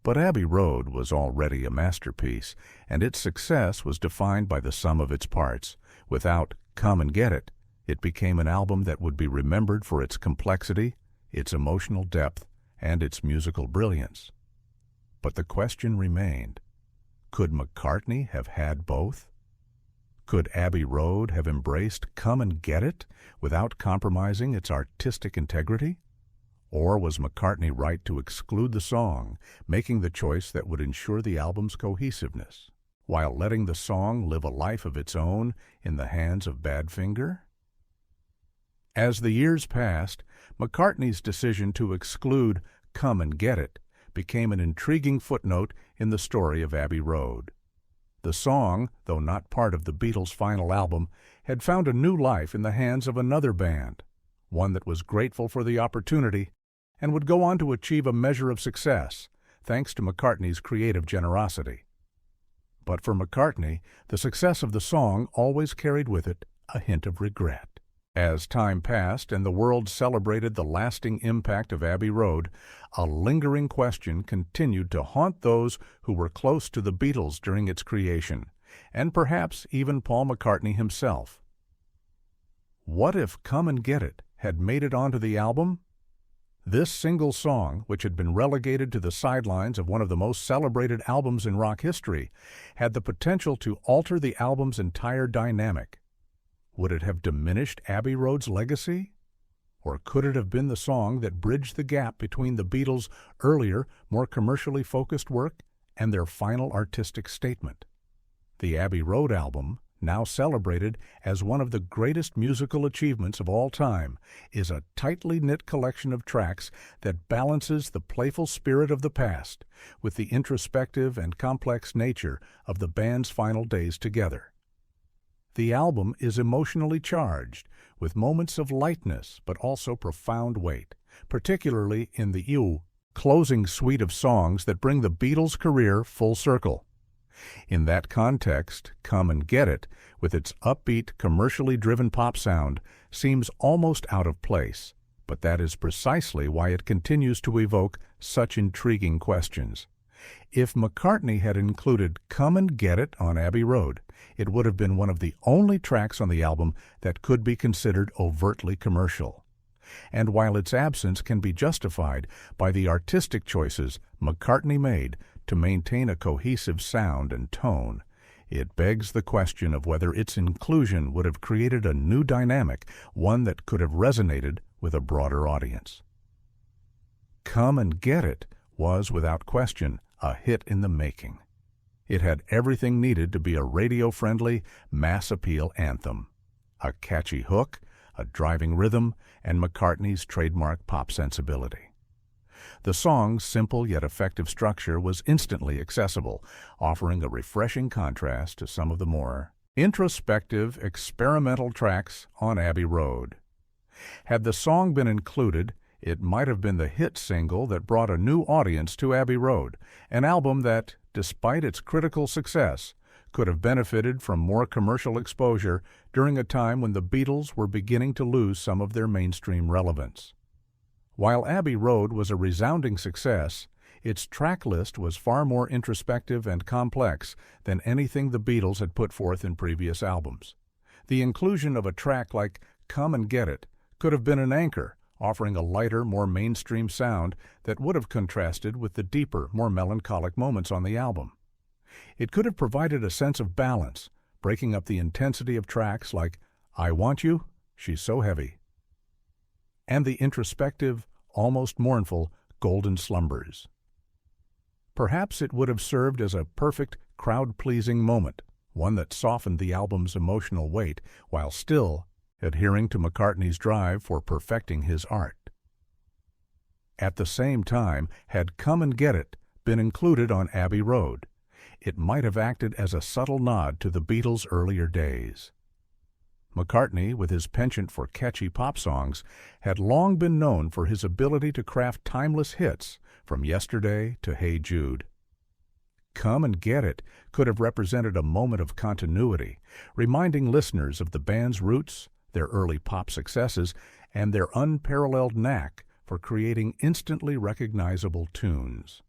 Speaker 1: But Abbey Road was already a masterpiece, and its success was defined by the sum of its parts. Without Come and Get It, it became an album that would be remembered for its complexity, its emotional depth, and its musical brilliance. But the question remained, could McCartney have had both? Could Abbey Road have embraced Come and Get It without compromising its artistic integrity? Or was McCartney right to exclude the song, making the choice that would ensure the album's cohesiveness, while letting the song live a life of its own in the hands of Badfinger? As the years passed, McCartney's decision to exclude Come and Get It became an intriguing footnote in the story of Abbey Road. The song, though not part of the Beatles' final album, had found a new life in the hands of another band, one that was grateful for the opportunity and would go on to achieve a measure of success, thanks to McCartney's creative generosity. But for McCartney, the success of the song always carried with it a hint of regret. As time passed and the world celebrated the lasting impact of Abbey Road, a lingering question continued to haunt those who were close to the Beatles during its creation, and perhaps even Paul McCartney himself. What if Come and Get It had made it onto the album? This single song, which had been relegated to the sidelines of one of the most celebrated albums in rock history, had the potential to alter the album's entire dynamic. Would it have diminished Abbey Road's legacy? Or could it have been the song that bridged the gap between the Beatles' earlier, more commercially focused work and their final artistic statement? The Abbey Road album, now celebrated as one of the greatest musical achievements of all time, is a tightly knit collection of tracks that balances the playful spirit of the past with the introspective and complex nature of the band's final days together. The album is emotionally charged, with moments of lightness but also profound weight, particularly in the closing suite of songs that bring the Beatles' career full circle. In that context, Come and Get It, with its upbeat, commercially driven pop sound, seems almost out of place, but that is precisely why it continues to evoke such intriguing questions. If McCartney had included Come and Get It on Abbey Road, it would have been one of the only tracks on the album that could be considered overtly commercial. And while its absence can be justified by the artistic choices McCartney made to maintain a cohesive sound and tone, it begs the question of whether its inclusion would have created a new dynamic, one that could have resonated with a broader audience. Come and Get It was, without question, a hit in the making. It had everything needed to be a radio-friendly, mass-appeal anthem. A catchy hook, a driving rhythm, and McCartney's trademark pop sensibility. The song's simple yet effective structure was instantly accessible, offering a refreshing contrast to some of the more introspective, experimental tracks on Abbey Road. Had the song been included, it might have been the hit single that brought a new audience to Abbey Road, an album that, despite its critical success, could have benefited from more commercial exposure during a time when the Beatles were beginning to lose some of their mainstream relevance. While Abbey Road was a resounding success, its track list was far more introspective and complex than anything the Beatles had put forth in previous albums. The inclusion of a track like Come and Get It could have been an anchor, offering a lighter, more mainstream sound that would have contrasted with the deeper, more melancholic moments on the album. It could have provided a sense of balance, breaking up the intensity of tracks like I Want You, She's So Heavy, and the introspective, almost mournful Golden Slumbers. Perhaps it would have served as a perfect, crowd-pleasing moment, one that softened the album's emotional weight while still adhering to McCartney's drive for perfecting his art. At the same time, had Come and Get It been included on Abbey Road, it might have acted as a subtle nod to the Beatles' earlier days. McCartney, with his penchant for catchy pop songs, had long been known for his ability to craft timeless hits from Yesterday to Hey Jude. Come and Get It could have represented a moment of continuity, reminding listeners of the band's roots, their early pop successes, and their unparalleled knack for creating instantly recognizable tunes.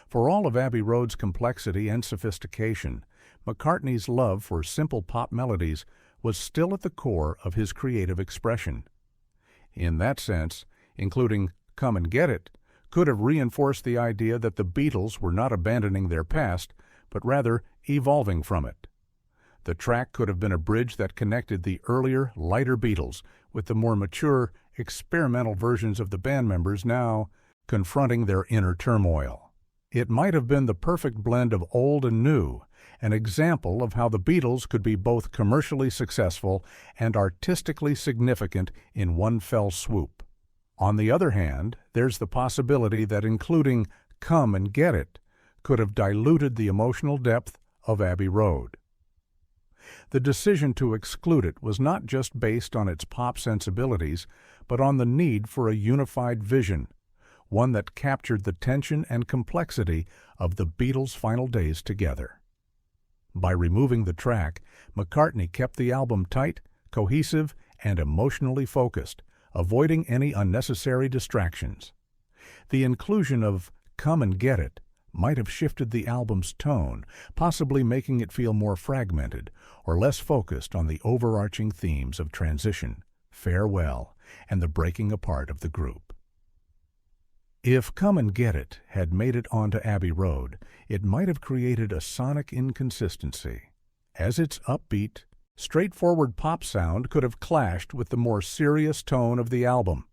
Speaker 1: For all of Abbey Road's complexity and sophistication, McCartney's love for simple pop melodies was still at the core of his creative expression. In that sense, including Come and Get It could have reinforced the idea that the Beatles were not abandoning their past, but rather evolving from it. The track could have been a bridge that connected the earlier, lighter Beatles with the more mature, experimental versions of the band members now confronting their inner turmoil. It might have been the perfect blend of old and new, an example of how the Beatles could be both commercially successful and artistically significant in one fell swoop. On the other hand, there's the possibility that including Come and Get It could have diluted the emotional depth of Abbey Road. The decision to exclude it was not just based on its pop sensibilities, but on the need for a unified vision, one that captured the tension and complexity of the Beatles' final days together. By removing the track, McCartney kept the album tight, cohesive, and emotionally focused, avoiding any unnecessary distractions. The inclusion of "Come and Get It" might have shifted the album's tone, possibly making it feel more fragmented or less focused on the overarching themes of transition, farewell, and the breaking apart of the group. If "Come and Get It" had made it onto Abbey Road, it might have created a sonic inconsistency, as its upbeat, straightforward pop sound could have clashed with the more serious tone of the album.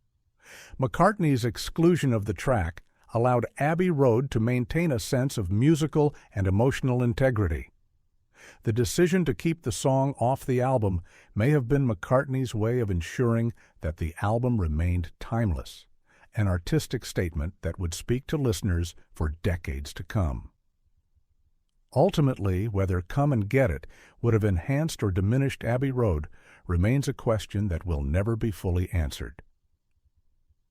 Speaker 1: McCartney's exclusion of the track allowed Abbey Road to maintain a sense of musical and emotional integrity. The decision to keep the song off the album may have been McCartney's way of ensuring that the album remained timeless, an artistic statement that would speak to listeners for decades to come. Ultimately, whether "Come and Get It" would have enhanced or diminished Abbey Road remains a question that will never be fully answered.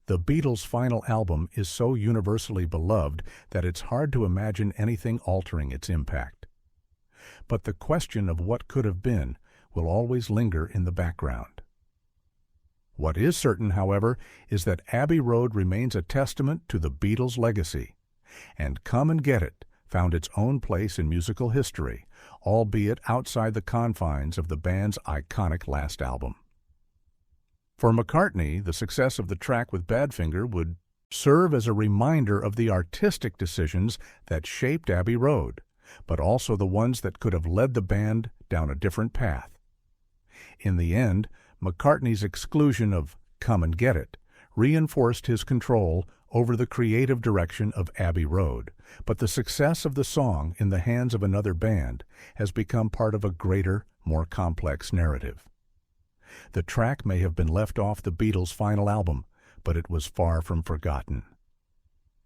Speaker 1: The Beatles' final album is so universally beloved that it's hard to imagine anything altering its impact. But the question of what could have been will always linger in the background. What is certain, however, is that Abbey Road remains a testament to the Beatles' legacy, and "Come and Get It" found its own place in musical history, albeit outside the confines of the band's iconic last album. For McCartney, the success of the track with Badfinger would serve as a reminder of the artistic decisions that shaped Abbey Road, but also the ones that could have led the band down a different path. In the end, McCartney's exclusion of "Come and Get It" reinforced his control over the creative direction of Abbey Road, but the success of the song in the hands of another band has become part of a greater, more complex narrative. The track may have been left off the Beatles' final album, but it was far from forgotten.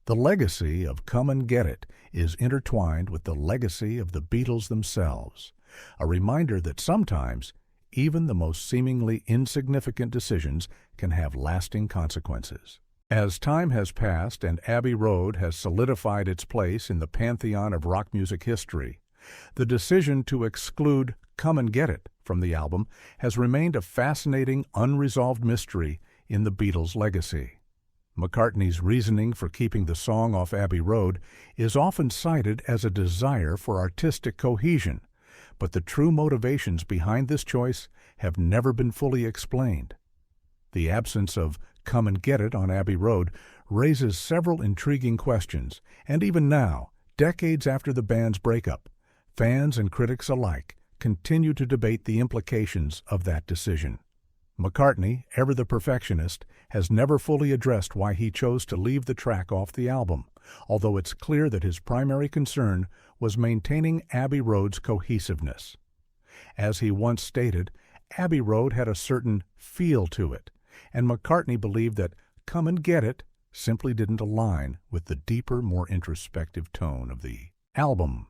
Speaker 1: The legacy of "Come and Get It" is intertwined with the legacy of the Beatles themselves, a reminder that sometimes even the most seemingly insignificant decisions can have lasting consequences. As time has passed and Abbey Road has solidified its place in the pantheon of rock music history, the decision to exclude "Come and Get It" from the album has remained a fascinating, unresolved mystery in the Beatles' legacy. McCartney's reasoning for keeping the song off Abbey Road is often cited as a desire for artistic cohesion, but the true motivations behind this choice have never been fully explained. The absence of "Come and Get It" on Abbey Road raises several intriguing questions, and even now, decades after the band's breakup, fans and critics alike continue to debate the implications of that decision. McCartney, ever the perfectionist, has never fully addressed why he chose to leave the track off the album, although it's clear that his primary concern was maintaining Abbey Road's cohesiveness. As he once stated, Abbey Road had a certain feel to it, and McCartney believed that "Come and Get It" simply didn't align with the deeper, more introspective tone of the album.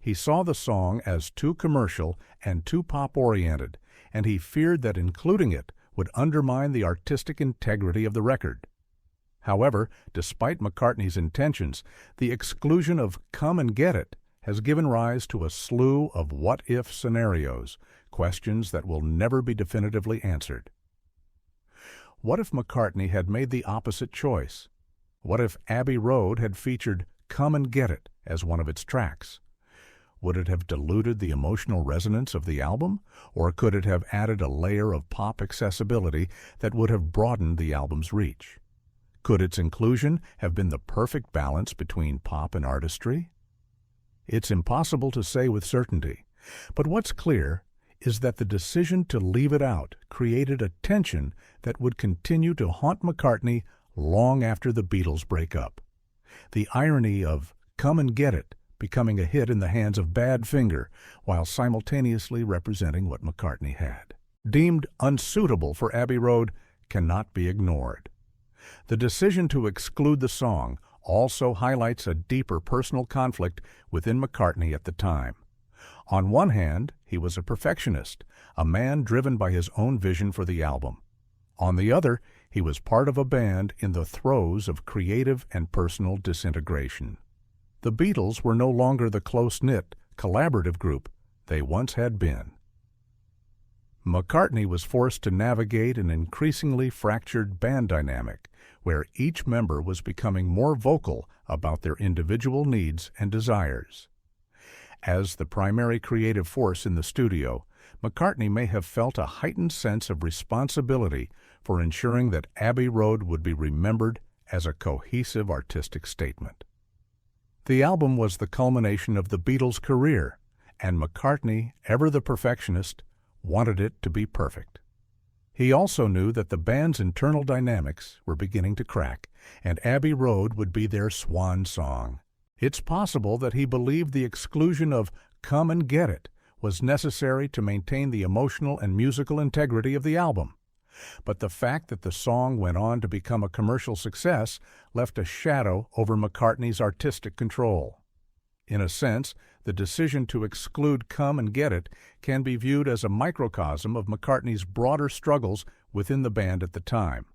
Speaker 1: He saw the song as too commercial and too pop-oriented, and he feared that including it would undermine the artistic integrity of the record. However, despite McCartney's intentions, the exclusion of "Come and Get It" has given rise to a slew of what-if scenarios, questions that will never be definitively answered. What if McCartney had made the opposite choice? What if Abbey Road had featured "Come and Get It" as one of its tracks? Would it have diluted the emotional resonance of the album, or could it have added a layer of pop accessibility that would have broadened the album's reach? Could its inclusion have been the perfect balance between pop and artistry? It's impossible to say with certainty, but what's clear is that the decision to leave it out created a tension that would continue to haunt McCartney long after the Beatles break up. The irony of "Come and Get It" becoming a hit in the hands of Badfinger, while simultaneously representing what McCartney had deemed unsuitable for Abbey Road, cannot be ignored. The decision to exclude the song also highlights a deeper personal conflict within McCartney at the time. On one hand, he was a perfectionist, a man driven by his own vision for the album. On the other, He was part of a band in the throes of creative and personal disintegration. The Beatles were no longer the close-knit, collaborative group they once had been. McCartney was forced to navigate an increasingly fractured band dynamic, where each member was becoming more vocal about their individual needs and desires. As the primary creative force in the studio, McCartney may have felt a heightened sense of responsibility for ensuring that Abbey Road would be remembered as a cohesive artistic statement. The album was the culmination of the Beatles' career, and McCartney, ever the perfectionist, wanted it to be perfect. He also knew that the band's internal dynamics were beginning to crack, and Abbey Road would be their swan song. It's possible that he believed the exclusion of "Come and Get It" was necessary to maintain the emotional and musical integrity of the album. But the fact that the song went on to become a commercial success left a shadow over McCartney's artistic control. In a sense, the decision to exclude "Come and Get It" can be viewed as a microcosm of McCartney's broader struggles within the band at the time.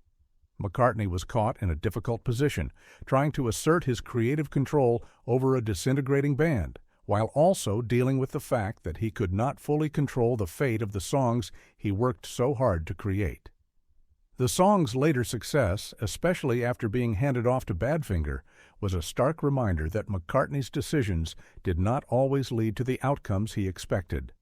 Speaker 1: McCartney was caught in a difficult position, trying to assert his creative control over a disintegrating band, while also dealing with the fact that he could not fully control the fate of the songs he worked so hard to create. The song's later success, especially after being handed off to Badfinger, was a stark reminder that McCartney's decisions did not always lead to the outcomes he expected.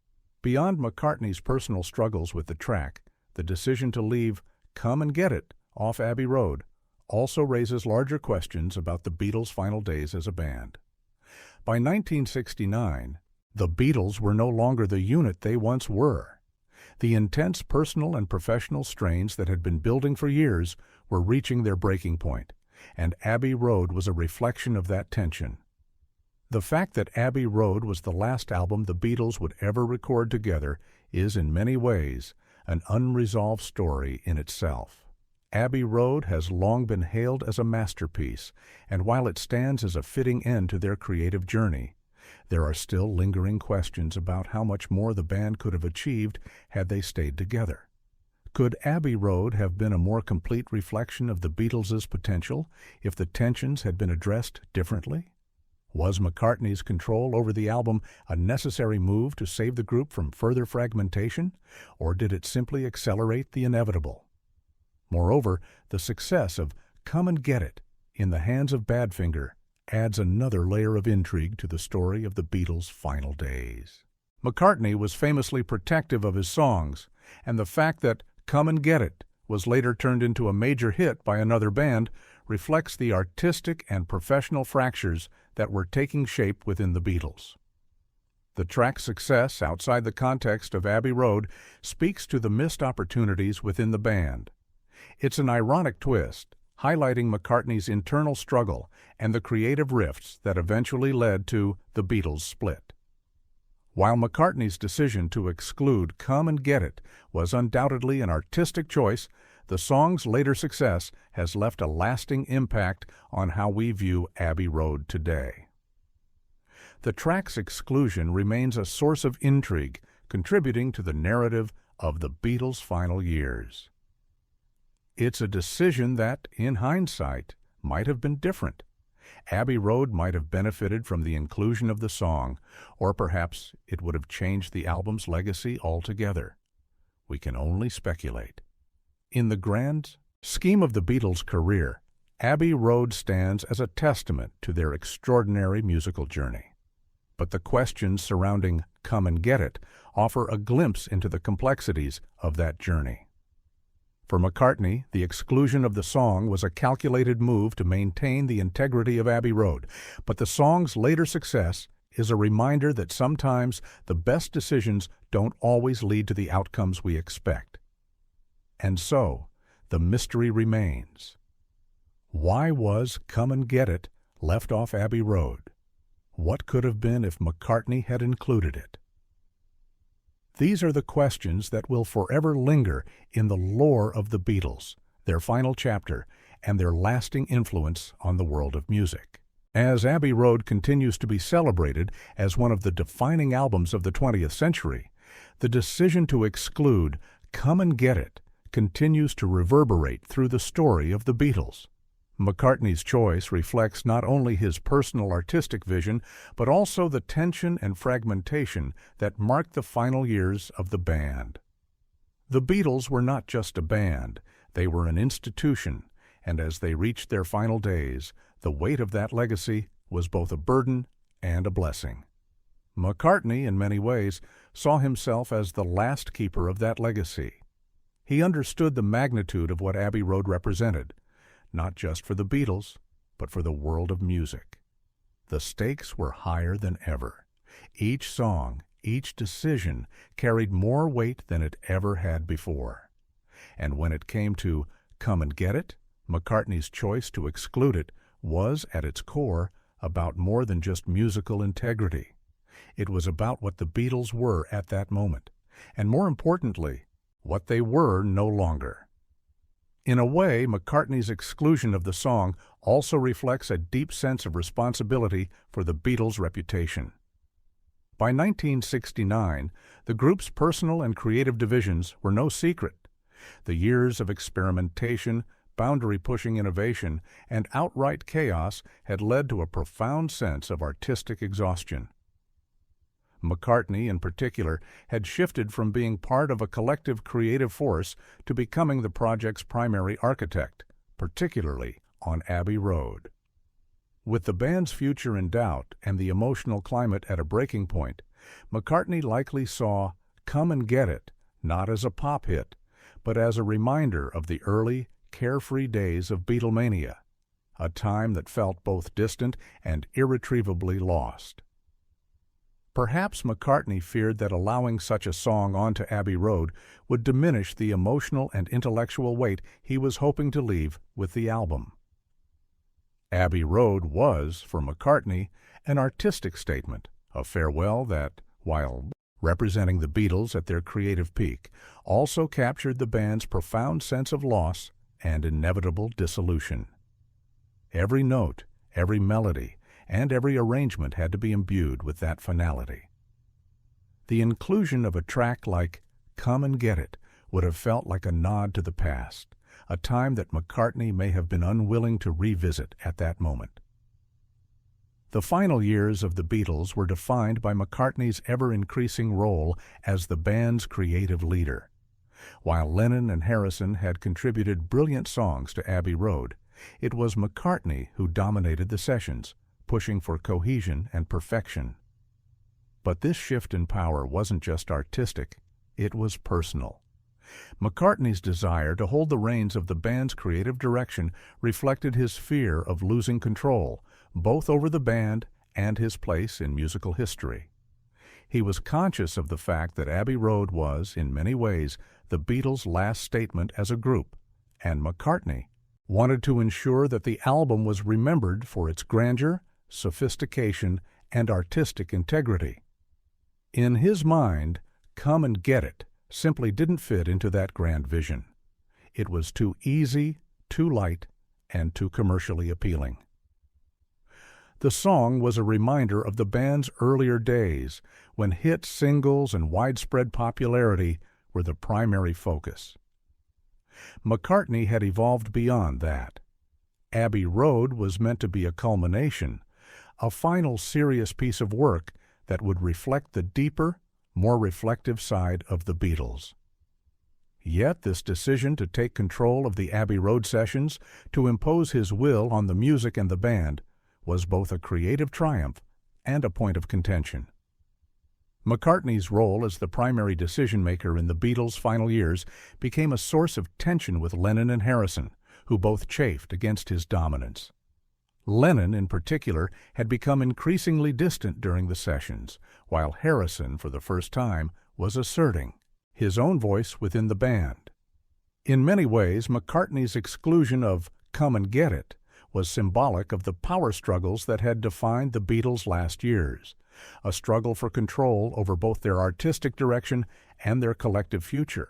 Speaker 1: Beyond McCartney's personal struggles with the track, the decision to leave "Come and Get It" off Abbey Road also raises larger questions about the Beatles' final days as a band. By 1969, the Beatles were no longer the unit they once were. The intense personal and professional strains that had been building for years were reaching their breaking point, and Abbey Road was a reflection of that tension. The fact that Abbey Road was the last album the Beatles would ever record together is, in many ways, an unresolved story in itself. Abbey Road has long been hailed as a masterpiece, and while it stands as a fitting end to their creative journey, there are still lingering questions about how much more the band could have achieved had they stayed together. Could Abbey Road have been a more complete reflection of the Beatles' potential if the tensions had been addressed differently? Was McCartney's control over the album a necessary move to save the group from further fragmentation, or did it simply accelerate the inevitable? Moreover, the success of "Come and Get It" in the hands of Badfinger adds another layer of intrigue to the story of the Beatles' final days. McCartney was famously protective of his songs, and the fact that "Come and Get It" was later turned into a major hit by another band reflects the artistic and professional fractures that were taking shape within the Beatles. The track's success outside the context of Abbey Road speaks to the missed opportunities within the band. It's an ironic twist, highlighting McCartney's internal struggle and the creative rifts that eventually led to the Beatles' split. While McCartney's decision to exclude "Come and Get It" was undoubtedly an artistic choice, the song's later success has left a lasting impact on how we view Abbey Road today. The track's exclusion remains a source of intrigue, contributing to the narrative of the Beatles' final years. It's a decision that, in hindsight, might have been different. Abbey Road might have benefited from the inclusion of the song, or perhaps it would have changed the album's legacy altogether. We can only speculate. In the grand scheme of the Beatles' career, Abbey Road stands as a testament to their extraordinary musical journey. But the questions surrounding "Come and Get It" offer a glimpse into the complexities of that journey. For McCartney, the exclusion of the song was a calculated move to maintain the integrity of Abbey Road, but the song's later success is a reminder that sometimes the best decisions don't always lead to the outcomes we expect. And so, the mystery remains. Why was "Come and Get It" left off Abbey Road? What could have been if McCartney had included it? These are the questions that will forever linger in the lore of the Beatles, their final chapter, and their lasting influence on the world of music. As Abbey Road continues to be celebrated as one of the defining albums of the 20th century, the decision to exclude "Come and Get It" continues to reverberate through the story of the Beatles. McCartney's choice reflects not only his personal artistic vision, but also the tension and fragmentation that marked the final years of the band. The Beatles were not just a band, they were an institution, and as they reached their final days, the weight of that legacy was both a burden and a blessing. McCartney, in many ways, saw himself as the last keeper of that legacy. He understood the magnitude of what Abbey Road represented, not just for the Beatles, but for the world of music. The stakes were higher than ever. Each song, each decision carried more weight than it ever had before. And when it came to Come and Get It, McCartney's choice to exclude it was, at its core, about more than just musical integrity. It was about what the Beatles were at that moment, and more importantly, what they were no longer. In a way, McCartney's exclusion of the song also reflects a deep sense of responsibility for the Beatles' reputation. By 1969, the group's personal and creative divisions were no secret. The years of experimentation, boundary-pushing innovation, and outright chaos had led to a profound sense of artistic exhaustion. McCartney, in particular, had shifted from being part of a collective creative force to becoming the project's primary architect, particularly on Abbey Road. With the band's future in doubt and the emotional climate at a breaking point, McCartney likely saw Come and Get It not as a pop hit, but as a reminder of the early, carefree days of Beatlemania, a time that felt both distant and irretrievably lost. Perhaps McCartney feared that allowing such a song onto Abbey Road would diminish the emotional and intellectual weight he was hoping to leave with the album. Abbey Road was, for McCartney, an artistic statement, a farewell that, while representing the Beatles at their creative peak, also captured the band's profound sense of loss and inevitable dissolution. Every note, every melody, and every arrangement had to be imbued with that finality. The inclusion of a track like Come and Get It would have felt like a nod to the past, a time that McCartney may have been unwilling to revisit at that moment. The final years of the Beatles were defined by McCartney's ever-increasing role as the band's creative leader. While Lennon and Harrison had contributed brilliant songs to Abbey Road, it was McCartney who dominated the sessions, pushing for cohesion and perfection. But this shift in power wasn't just artistic, it was personal. McCartney's desire to hold the reins of the band's creative direction reflected his fear of losing control, both over the band and his place in musical history. He was conscious of the fact that Abbey Road was, in many ways, the Beatles' last statement as a group, and McCartney wanted to ensure that the album was remembered for its grandeur, sophistication, and artistic integrity. In his mind, Come and Get It simply didn't fit into that grand vision. It was too easy, too light, and too commercially appealing. The song was a reminder of the band's earlier days, when hit singles and widespread popularity were the primary focus. McCartney had evolved beyond that. Abbey Road was meant to be a culmination, a final serious piece of work that would reflect the deeper, more reflective side of the Beatles. Yet this decision to take control of the Abbey Road sessions, to impose his will on the music and the band, was both a creative triumph and a point of contention. McCartney's role as the primary decision-maker in the Beatles' final years became a source of tension with Lennon and Harrison, who both chafed against his dominance. Lennon, in particular, had become increasingly distant during the sessions, while Harrison, for the first time, was asserting his own voice within the band. In many ways, McCartney's exclusion of Come and Get It was symbolic of the power struggles that had defined the Beatles' last years, a struggle for control over both their artistic direction and their collective future.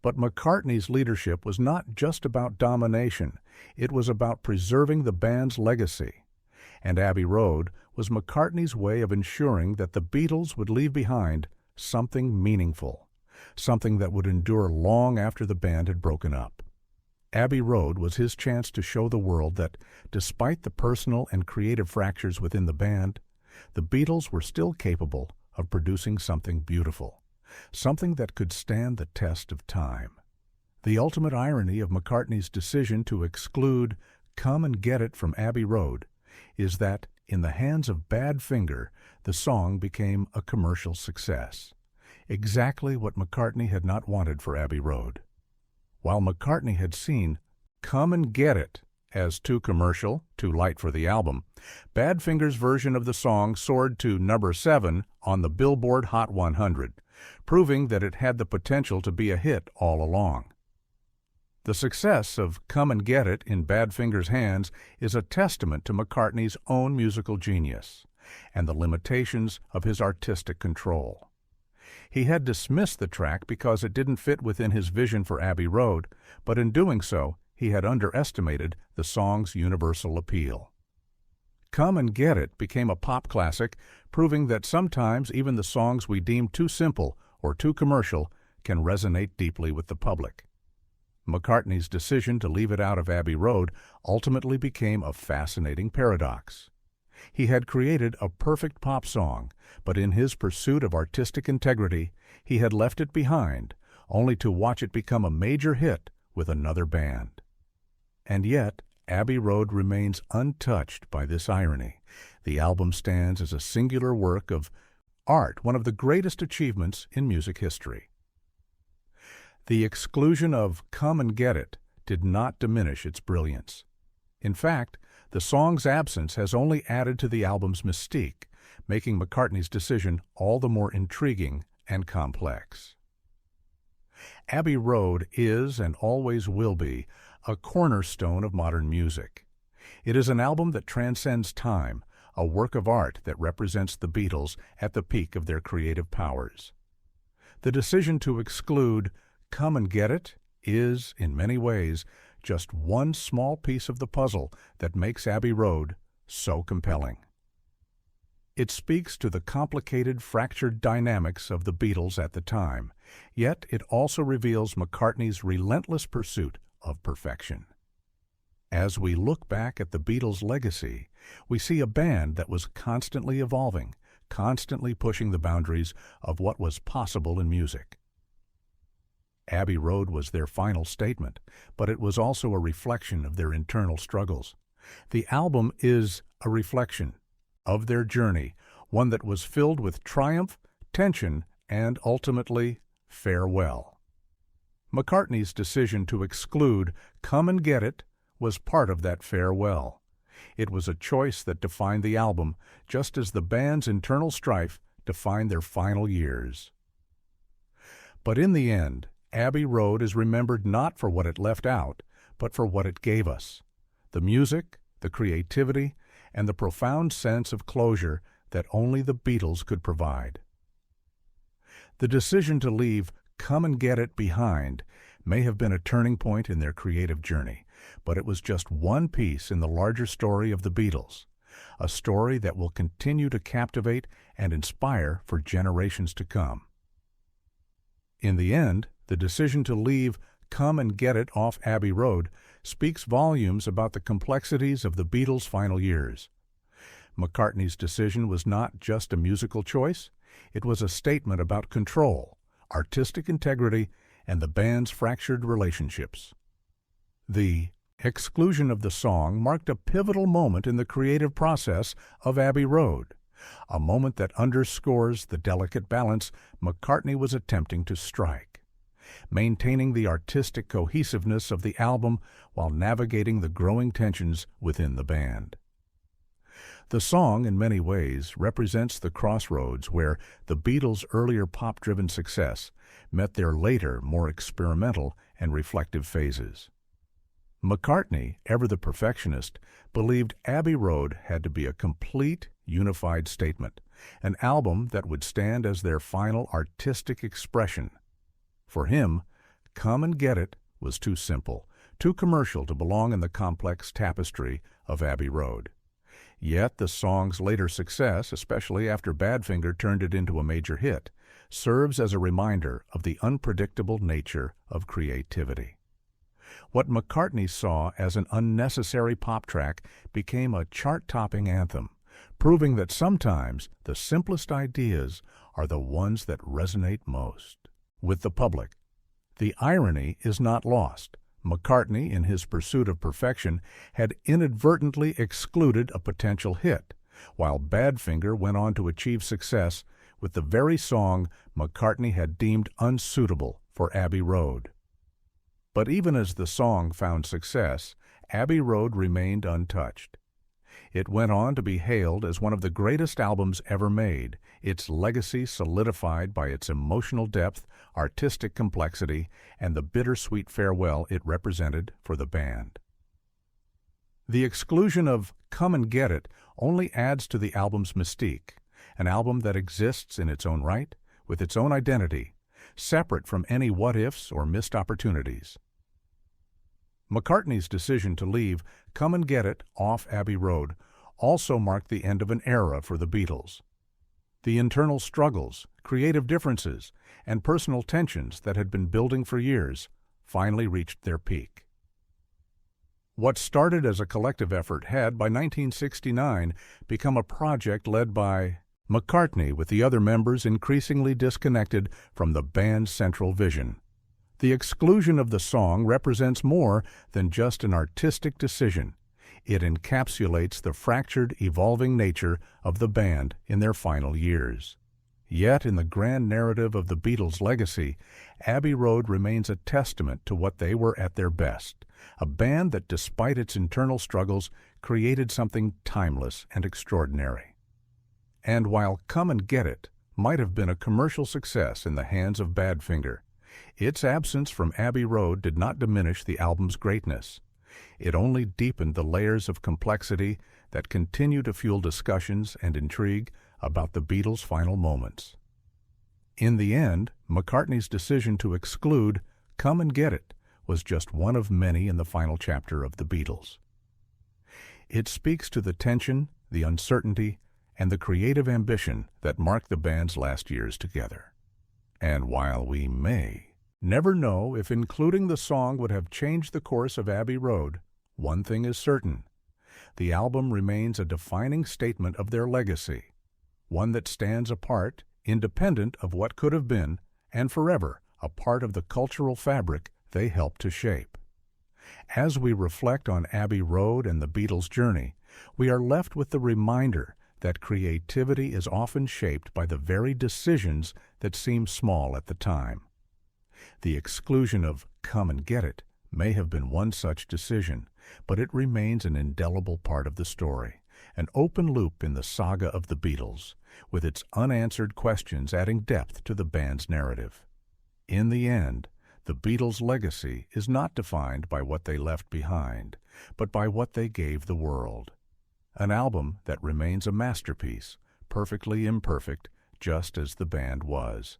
Speaker 1: But McCartney's leadership was not just about domination, it was about preserving the band's legacy. And Abbey Road was McCartney's way of ensuring that the Beatles would leave behind something meaningful, something that would endure long after the band had broken up. Abbey Road was his chance to show the world that, despite the personal and creative fractures within the band, the Beatles were still capable of producing something beautiful, something that could stand the test of time. The ultimate irony of McCartney's decision to exclude "Come and Get It" from Abbey Road is that, in the hands of Badfinger, the song became a commercial success. Exactly what McCartney had not wanted for Abbey Road. While McCartney had seen "Come and Get It" as too commercial, too light for the album, Badfinger's version of the song soared to number 7 on the Billboard Hot 100, proving that it had the potential to be a hit all along. The success of "Come and Get It" in Badfinger's hands is a testament to McCartney's own musical genius and the limitations of his artistic control. He had dismissed the track because it didn't fit within his vision for Abbey Road, but in doing so, he had underestimated the song's universal appeal. "Come and Get It" became a pop classic, proving that sometimes even the songs we deem too simple or too commercial can resonate deeply with the public. McCartney's decision to leave it out of Abbey Road ultimately became a fascinating paradox. He had created a perfect pop song, but in his pursuit of artistic integrity, he had left it behind, only to watch it become a major hit with another band. And yet, Abbey Road remains untouched by this irony. The album stands as a singular work of art, one of the greatest achievements in music history. The exclusion of "Come and Get It" did not diminish its brilliance. In fact, the song's absence has only added to the album's mystique, making McCartney's decision all the more intriguing and complex. Abbey Road is, and always will be, a cornerstone of modern music. It is an album that transcends time, a work of art that represents the Beatles at the peak of their creative powers. The decision to exclude "Come and Get It" is, in many ways, just one small piece of the puzzle that makes Abbey Road so compelling. It speaks to the complicated, fractured dynamics of the Beatles at the time, yet it also reveals McCartney's relentless pursuit of perfection. As we look back at the Beatles' legacy, we see a band that was constantly evolving, constantly pushing the boundaries of what was possible in music. Abbey Road was their final statement, but it was also a reflection of their internal struggles. The album is a reflection of their journey, one that was filled with triumph, tension, and ultimately, farewell. McCartney's decision to exclude "Come and Get It" was part of that farewell. It was a choice that defined the album, just as the band's internal strife defined their final years. But in the end, Abbey Road is remembered not for what it left out, but for what it gave us: the music, the creativity, and the profound sense of closure that only the Beatles could provide. The decision to leave "Come and Get It" behind may have been a turning point in their creative journey, but it was just one piece in the larger story of the Beatles, a story that will continue to captivate and inspire for generations to come. In the end, the decision to leave "Come and Get It" off Abbey Road speaks volumes about the complexities of the Beatles' final years. McCartney's decision was not just a musical choice, it was a statement about control, artistic integrity, and the band's fractured relationships. The exclusion of the song marked a pivotal moment in the creative process of Abbey Road, a moment that underscores the delicate balance McCartney was attempting to strike, maintaining the artistic cohesiveness of the album while navigating the growing tensions within the band. The song, in many ways, represents the crossroads where the Beatles' earlier pop-driven success met their later, more experimental and reflective phases. McCartney, ever the perfectionist, believed Abbey Road had to be a complete, unified statement, an album that would stand as their final artistic expression. For him, "Come and Get It" was too simple, too commercial to belong in the complex tapestry of Abbey Road. Yet the song's later success, especially after Badfinger turned it into a major hit, serves as a reminder of the unpredictable nature of creativity. What McCartney saw as an unnecessary pop track became a chart-topping anthem, proving that sometimes the simplest ideas are the ones that resonate most with the public. The irony is not lost. McCartney, in his pursuit of perfection, had inadvertently excluded a potential hit, while Badfinger went on to achieve success with the very song McCartney had deemed unsuitable for Abbey Road. But even as the song found success, Abbey Road remained untouched. It went on to be hailed as one of the greatest albums ever made, its legacy solidified by its emotional depth, artistic complexity, and the bittersweet farewell it represented for the band. The exclusion of Come and Get It only adds to the album's mystique, an album that exists in its own right, with its own identity, separate from any what-ifs or missed opportunities. McCartney's decision to leave Come and Get It off Abbey Road also marked the end of an era for the Beatles. The internal struggles, creative differences, and personal tensions that had been building for years finally reached their peak. What started as a collective effort had, by 1969, become a project led by McCartney, with the other members increasingly disconnected from the band's central vision. The exclusion of the song represents more than just an artistic decision. It encapsulates the fractured, evolving nature of the band in their final years. Yet, in the grand narrative of the Beatles' legacy, Abbey Road remains a testament to what they were at their best, a band that, despite its internal struggles, created something timeless and extraordinary. And while Come and Get It might have been a commercial success in the hands of Badfinger, its absence from Abbey Road did not diminish the album's greatness. It only deepened the layers of complexity that continue to fuel discussions and intrigue about the Beatles' final moments. In the end, McCartney's decision to exclude Come and Get It was just one of many in the final chapter of the Beatles. It speaks to the tension, the uncertainty, and the creative ambition that marked the band's last years together. And while we may never know if including the song would have changed the course of Abbey Road, one thing is certain: the album remains a defining statement of their legacy, one that stands apart, independent of what could have been, and forever a part of the cultural fabric they helped to shape. As we reflect on Abbey Road and the Beatles' journey, we are left with the reminder that creativity is often shaped by the very decisions that seem small at the time. The exclusion of Come and Get It may have been one such decision, but it remains an indelible part of the story, an open loop in the saga of the Beatles, with its unanswered questions adding depth to the band's narrative. In the end, the Beatles' legacy is not defined by what they left behind, but by what they gave the world. An album that remains a masterpiece, perfectly imperfect, just as the band was.